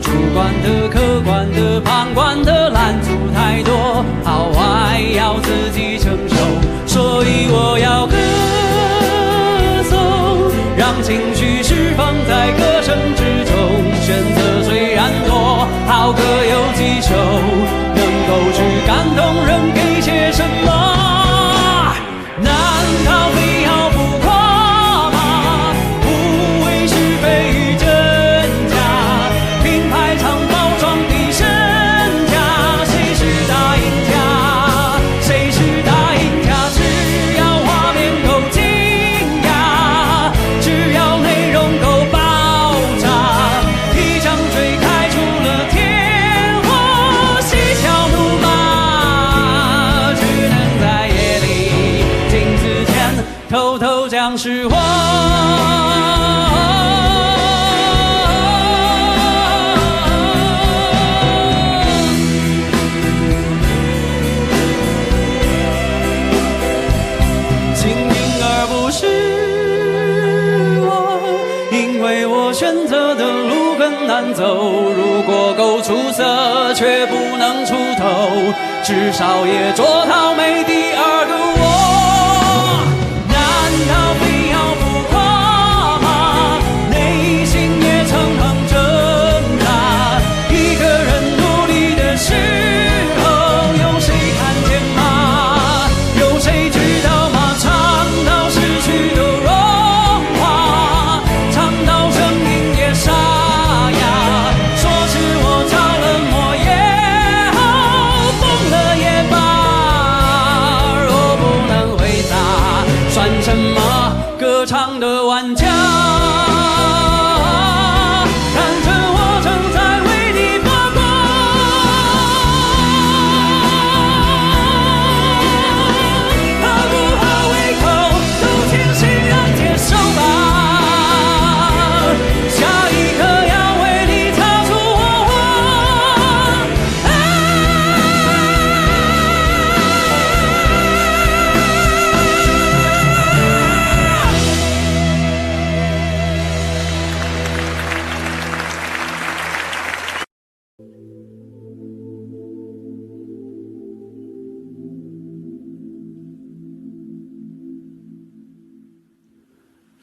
主观的、客观的、旁观的拦阻太多，好坏要自己承受，所以我要歌颂，让情绪释放在歌声之中。选择虽然多，好歌有几首，能够去感动人，给些什么？难道非要浮夸吗？无谓是非与真假，品牌常包装比身价，谁是大赢家？谁是大赢家？只要画面够惊讶，只要内容够爆炸，一张嘴开出了天火，嬉笑怒骂，只能在夜里镜子前偷偷讲实话。幸运而不是我，因为我选择的路很难走，如果够出色却不能出头，至少也做到没第二个我。难道非要浮夸吗？内心也常常挣扎，一个人努力的时候，有谁看见吗？有谁知道吗？唱到失去的融化，唱到声音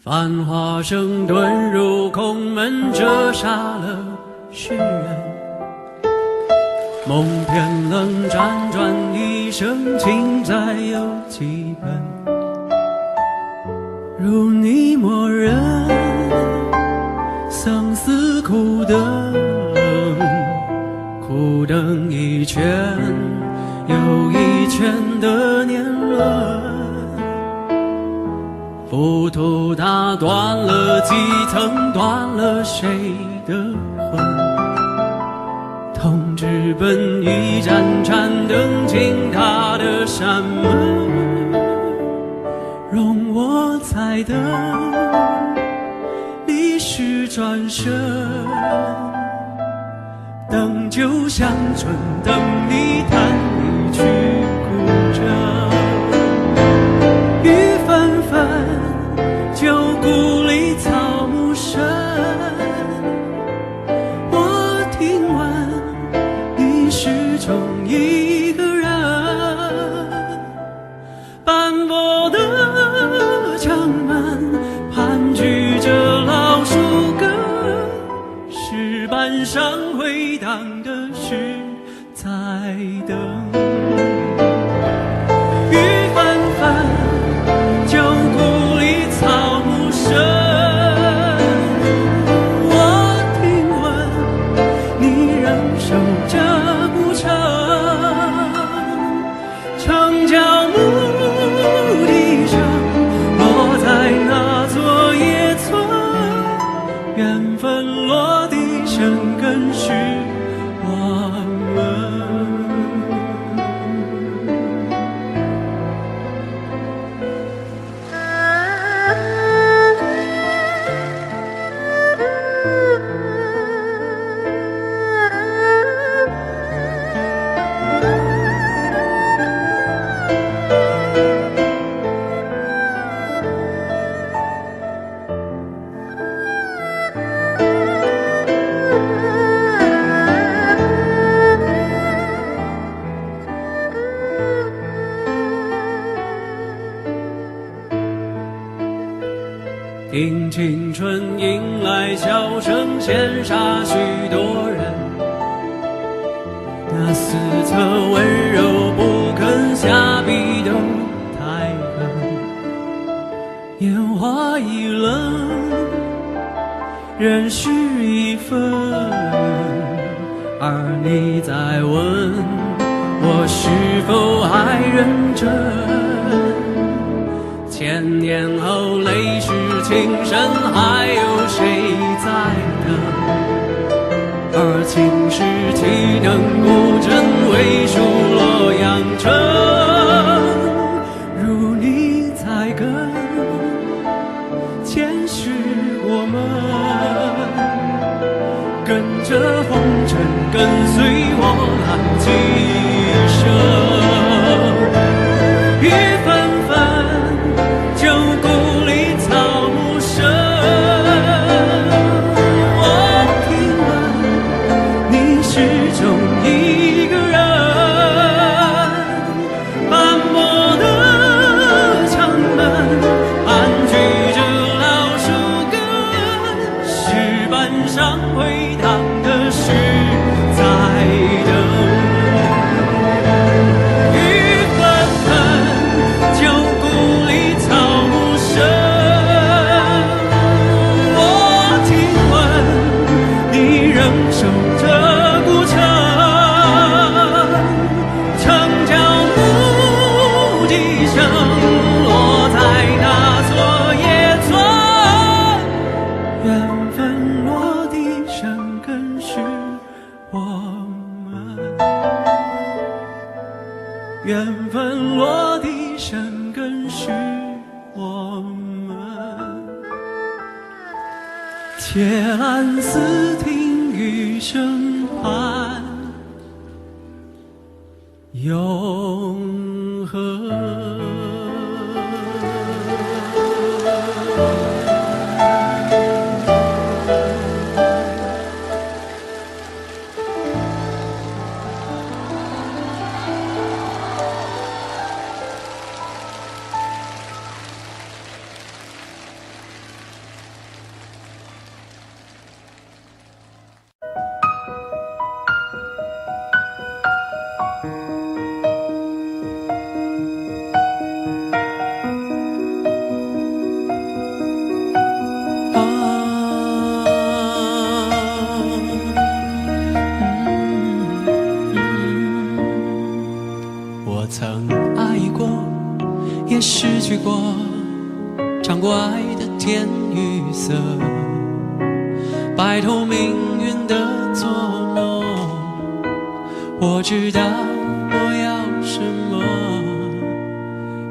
繁华声遁入空门，折煞了世人。梦偏冷，辗转一生，情债有几本？如你默认，相思苦等，苦等一圈又一圈的年轮。浮屠打断了几层，断了谁的魂？痛直奔一盏盏灯，进他的山门。容我再等，历史转身，等酒香醇，等你弹一曲古筝。雨纷纷，旧故里草木深。我听闻你始终一个人，斑驳的城门盘踞着老树根，石板上回荡的是在等。雨纷纷，旧故里草木深。我听闻你仍守着古城，城郊牧笛声落在那座野村，缘分落地生根是我们。听青春迎来笑声，羡煞许多人。那四侧温柔不肯下笔都太狠，烟花易冷，人事已分。而你在问我是否还认真？千年后泪湿情深，还有谁在等？而青史岂能古镇，为数洛阳城。如你在跟，前世我们跟着红尘，跟随我浪几生。雨纷纷，旧故里草木深。我听闻你始终一个人，斑驳的城门盘踞着老树根，石板上回荡的是在等。守着古城，城郊牧笛声落在那座野村，缘分落地生根是我们，缘分落地生根是我们。铁栏四听雨声盼永恒。怪的天与色，摆脱命运的捉弄。我知道我要什么，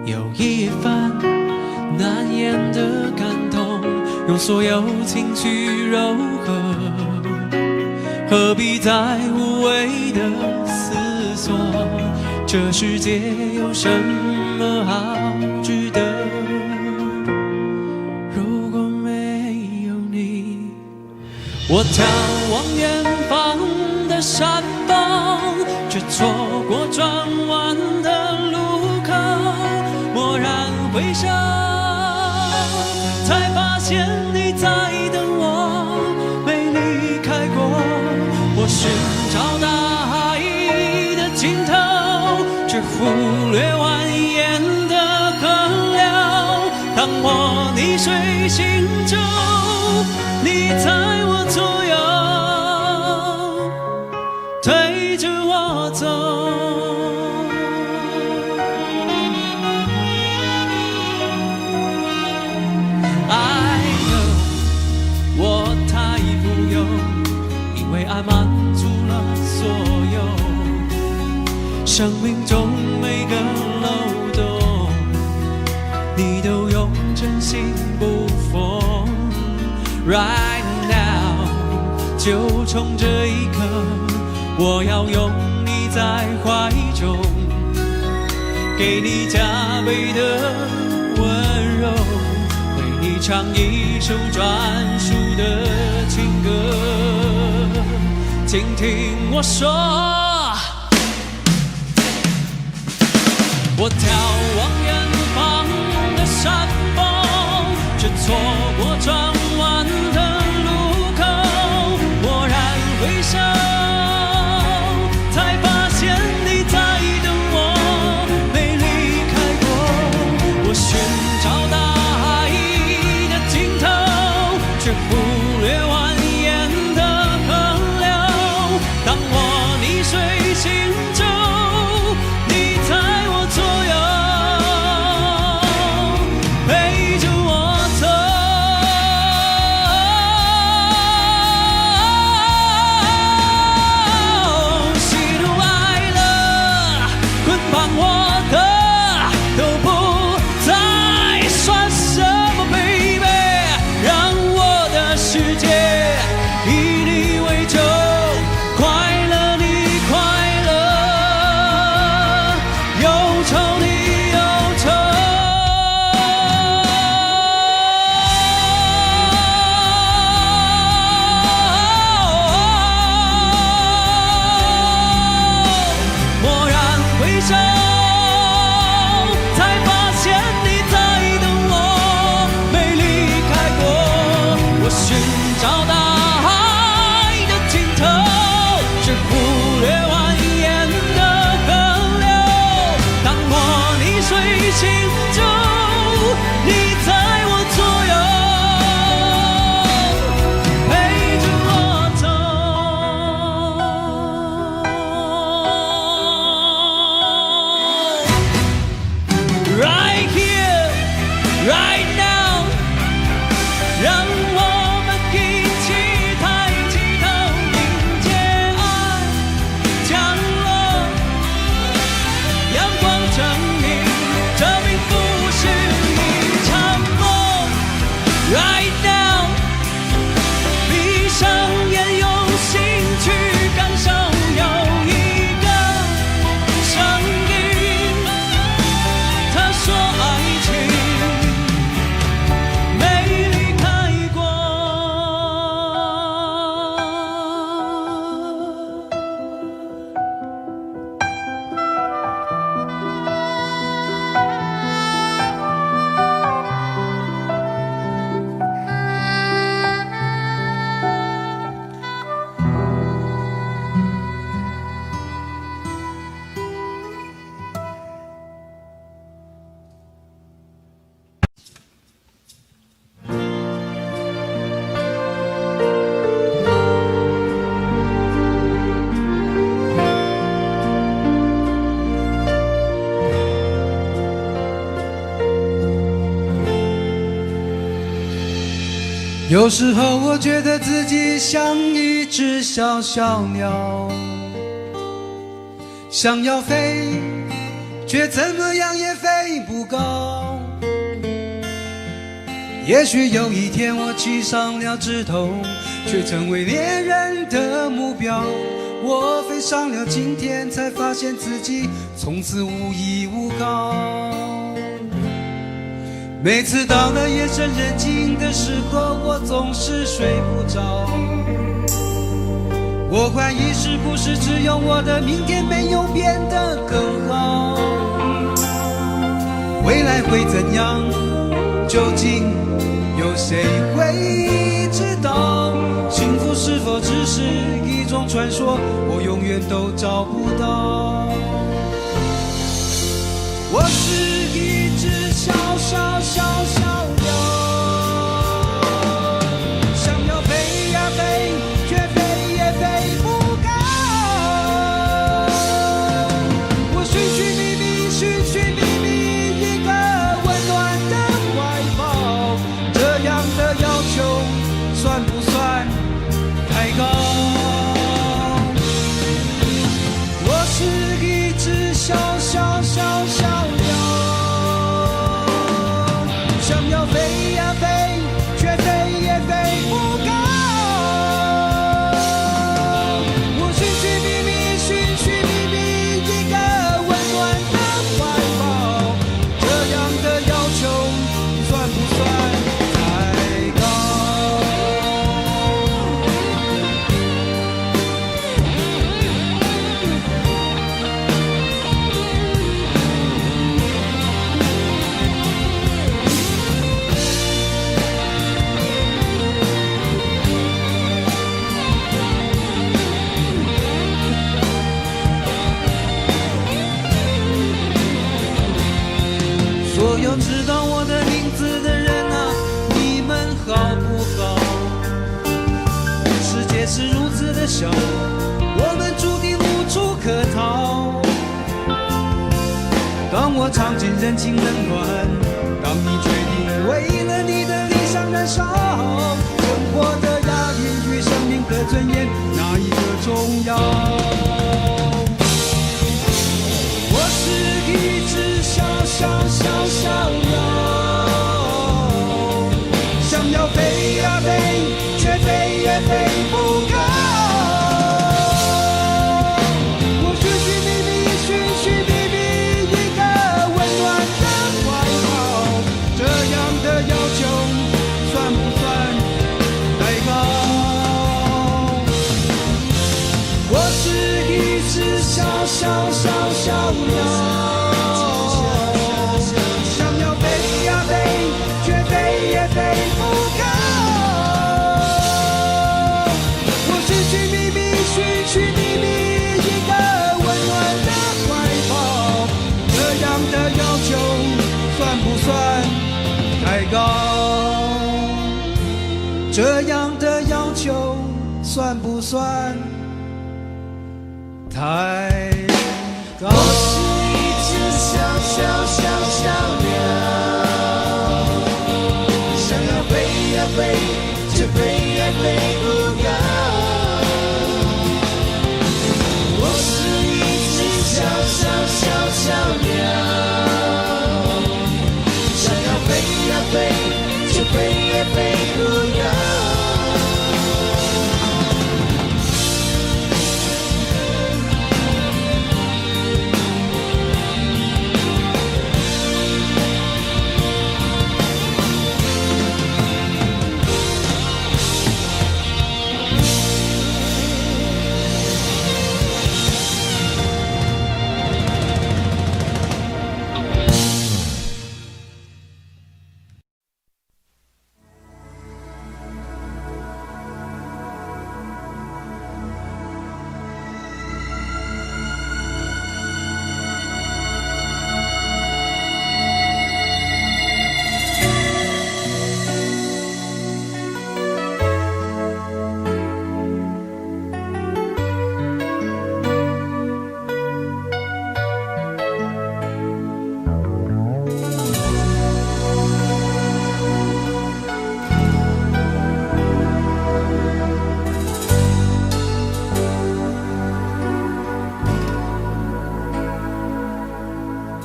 有一番难言的感动，用所有情绪柔和，何必再无谓的思索？这世界有什么好值得？如果没有你，我眺望远方的山峰，却错过转弯的路口。蓦然回首，才发现你在等我，没离开过。我寻找大海的尽头，却忽略蜿蜒的河流。当我溺水行舟，你在我左右，推着我走。我太富有，因为爱满足了所有，生命中每个漏洞，你都用真心补缝。Right now， 就从这一刻，我要拥你在怀中，给你加倍的温柔，为你唱一首专属的情歌，请听我说。我眺望远方的山峰，却错过转弯的路口。蓦然回首，才发现你在等我，没离开过。我寻找大海的尽头，却忽略蜿蜒的河流。当我溺水行舟，你在我左右，陪着我走。有时候我觉得自己像一只小小鸟，想要飞，却怎么样也飞不高。也许有一天我栖上了枝头，却成为猎人的目标。我飞上了青天，才发现自己从此无依无靠。每次到了夜深人静的时候，我总是睡不着。我怀疑是不是只有我的明天没有变得更好？未来会怎样？究竟有谁会知道？幸福是否只是一种传说？我永远都找不到。我是一只小小小小鸟，想要飞呀飞，却飞也飞不高。我寻寻觅觅，寻寻觅觅一个温暖的怀抱，这样的要求算不算太高？我是一只小小小小鸟，想要飞呀飞，却飞也飞不高。我寻寻觅觅，寻寻觅觅一个温暖的怀抱，这样的要求算不算太高？所有知道我的名字的人啊，你们好不好？世界是如此的小，我们注定无处可逃。当我尝尽人情冷暖，当你决定为了你的理想燃烧，生活的压力与生命的尊严，哪一个重要？我是一只小小小小鸟，想要飞呀飞，却飞也飞不高。我寻寻觅觅，寻寻觅觅一个温暖的怀抱，这样的要求算不算太高？我是一只小小小小鸟，想要飞呀飞，却飞也飞不高。我寻寻觅觅，寻寻觅觅一个温暖的怀抱，这样的要求算不算太高？这样的要求算不算太高？我是一只小小小小鸟，想要飞呀飞，却飞也飞不高。我是一只小小小小鸟，想要飞呀飞，却飞也飞不高。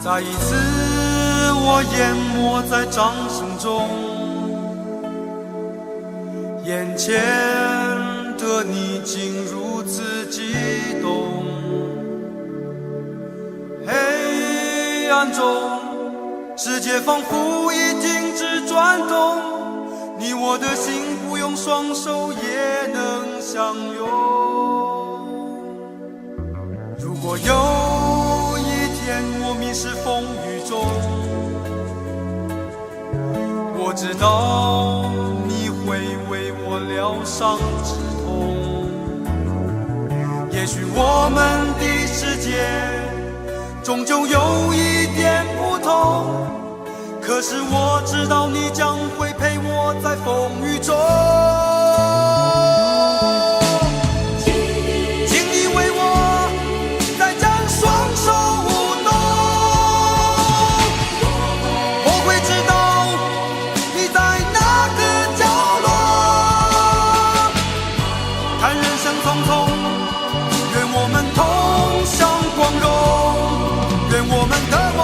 再一次我淹没在掌声中，眼前的你竟如此激动，黑暗中世界仿佛已停止转动，你我的心不用双手也能相拥。如果有一天我迷失风雨中，我知道你会为我疗伤止痛。也许我们的世界终究有一点不同，可是我知道你将会陪我在风雨中。请你为我再将双手舞动，我会知道你在哪个角落。看人生匆匆，愿我们同享光荣，愿我们的梦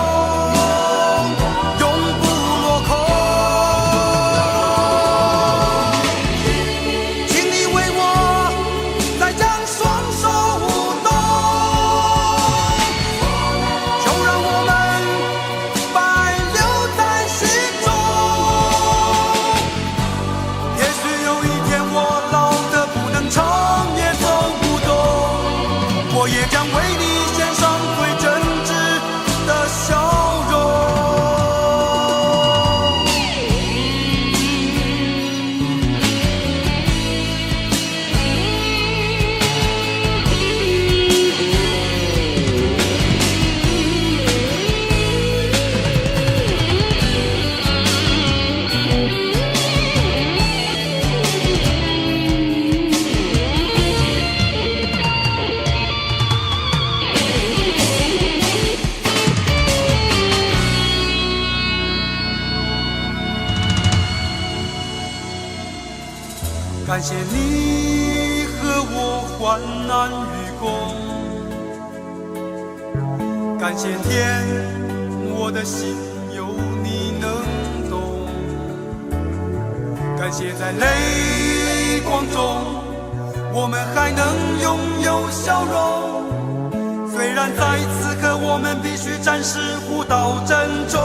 感谢你和我患难与共，感谢天，我的心有你能懂，感谢在泪光中我们还能拥有笑容，虽然在此刻我们必须暂时互道珍重。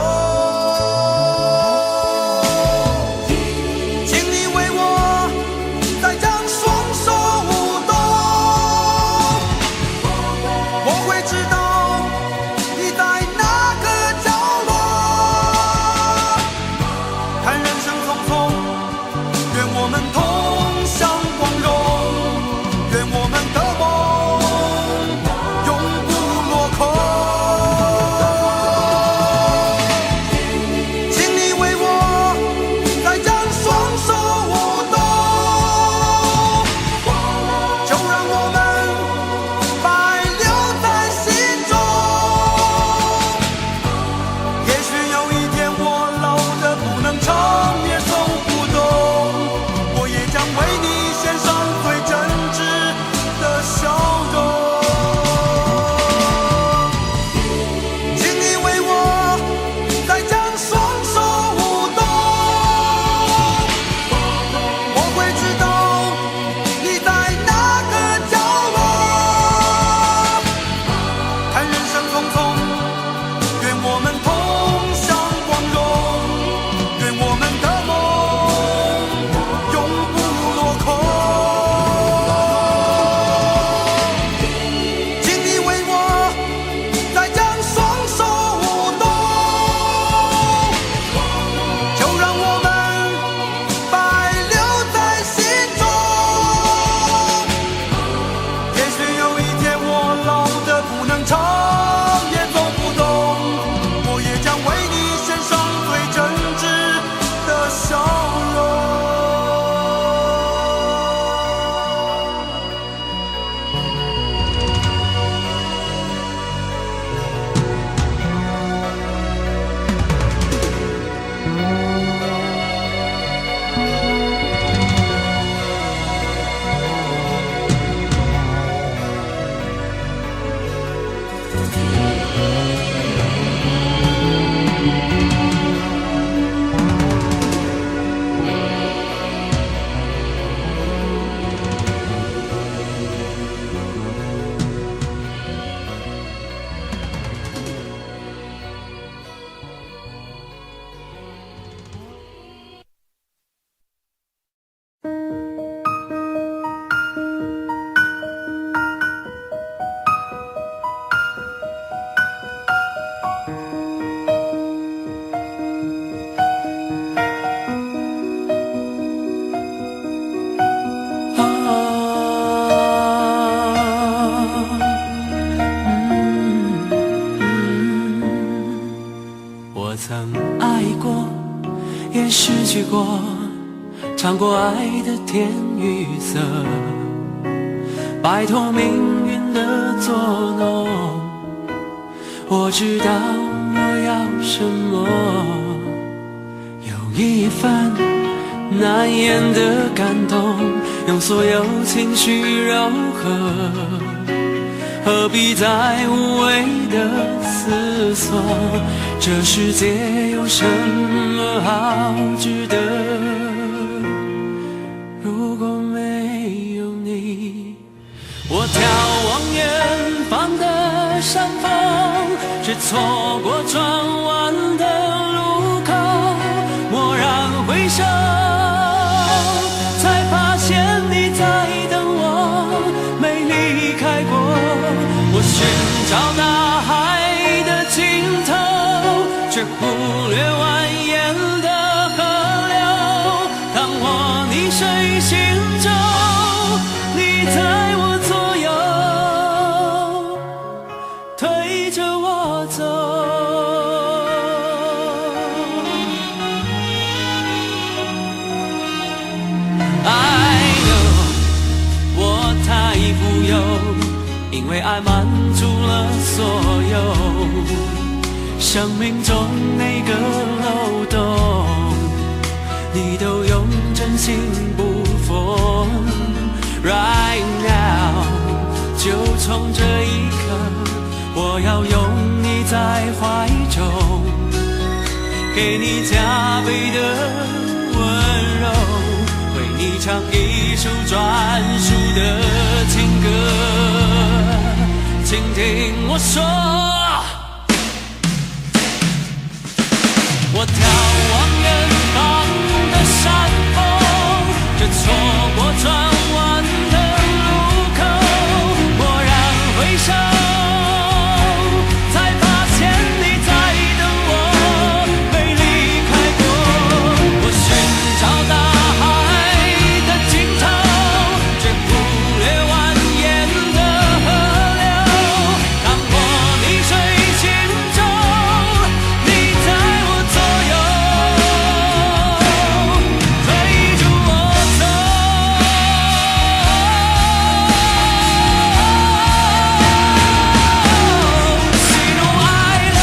过，尝过爱的甜与涩，摆脱命运的捉弄。我知道我要什么，有一份难言的感动，用所有情绪柔和，何必再无谓的思索？这世界有什么好值得？如果没有你，我眺望远方的山峰，却错过转弯的路口。蓦然回首，才发现你在等我，没离开过。我寻找大海的尽头，却忽略蜿蜒的河流。当我溺水行走，你在我左右，推着我走。I know 我太富有，因为爱满足了所有，生命中每个漏洞，你都用真心补缝。Right now 就从这一刻，我要拥你在怀中，给你加倍的温柔，为你唱一首专属的情歌。请听我说，我眺望远方的山峰，这错过转弯的路口。蓦然回首，才发现你在等我，没离开过。我寻找大海的尽头，却忽略蜿蜒的河流。当我溺水行走，你在我左右，推着我走。喜怒哀乐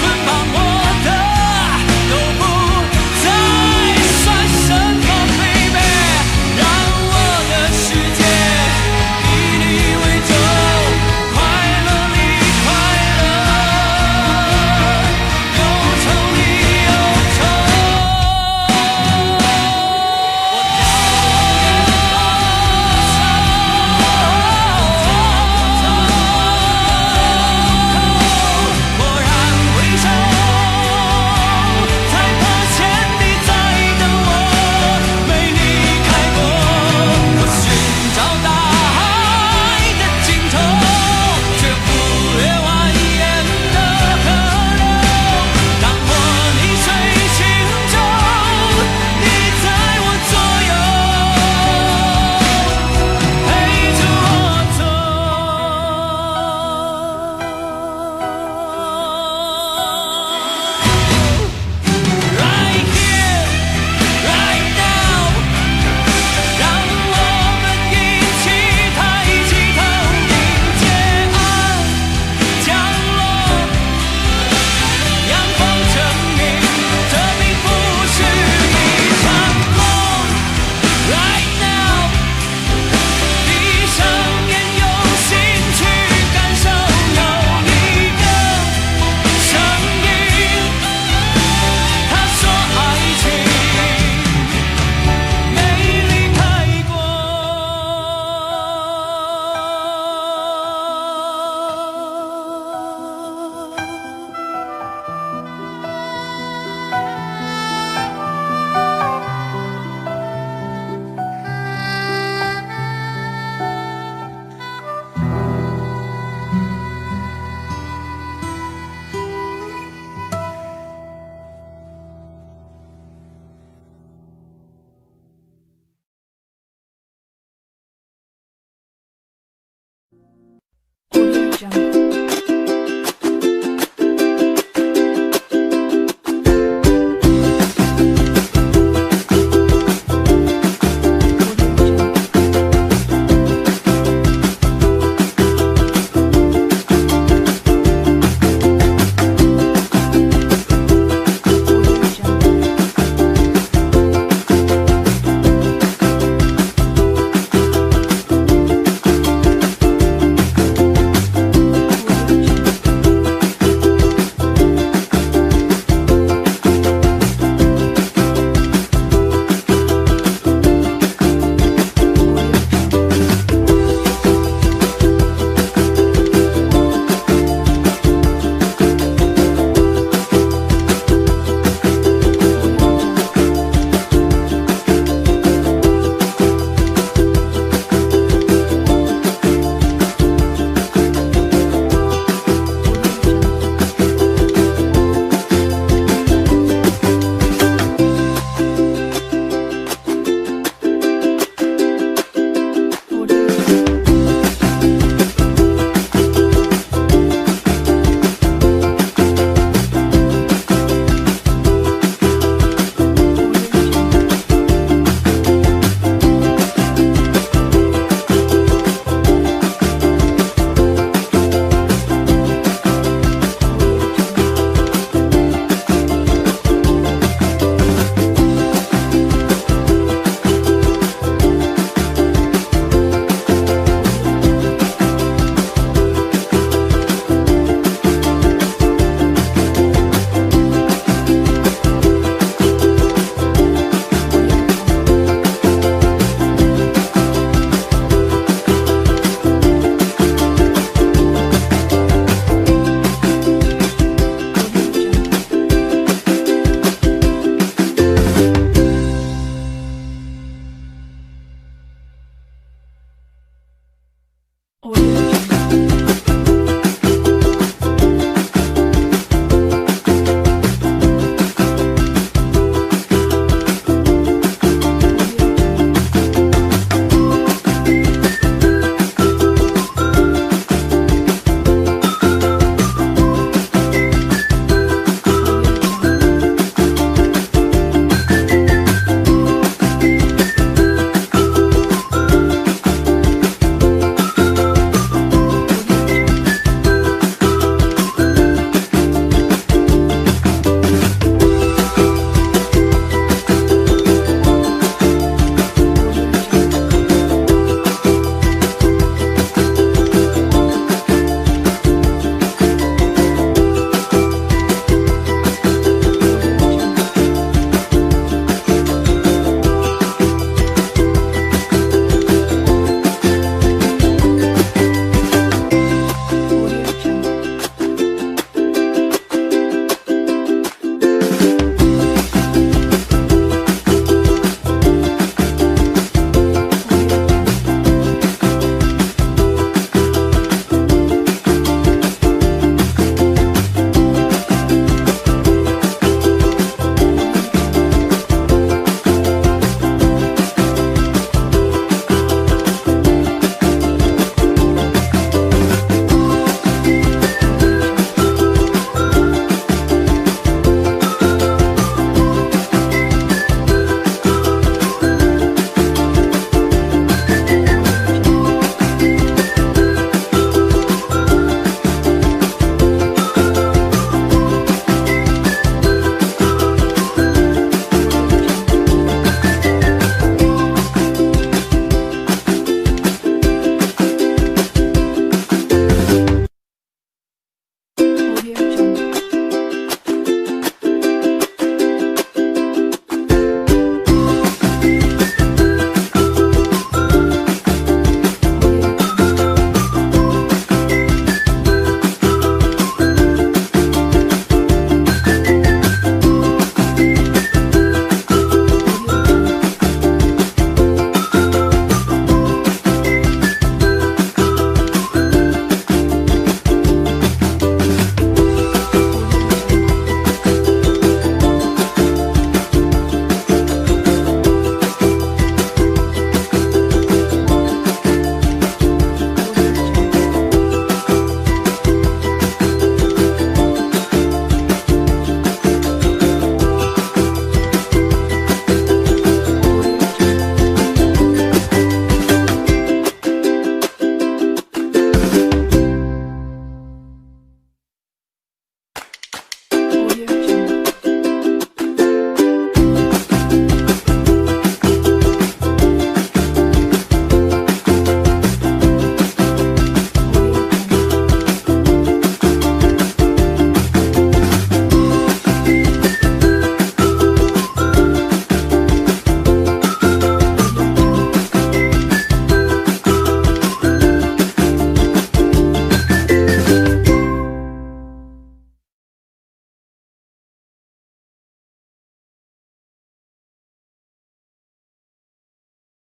捆绑我的，都不再算什么 baby， 让我的世界以你为重，快乐你快乐，忧愁你忧愁。我眺望蓦然回首，才发现你在等我，没离开过。我寻找大海的尽头，却忽略蜿蜒的河流。当我溺水行走，你在我左右，陪着我走。Right here, right now，让我们一起抬起头，迎接爱降落。阳光证明，这并不是一场梦。Right now，闭上眼，用心去感受，有一个声音，他说爱情没离开过。我。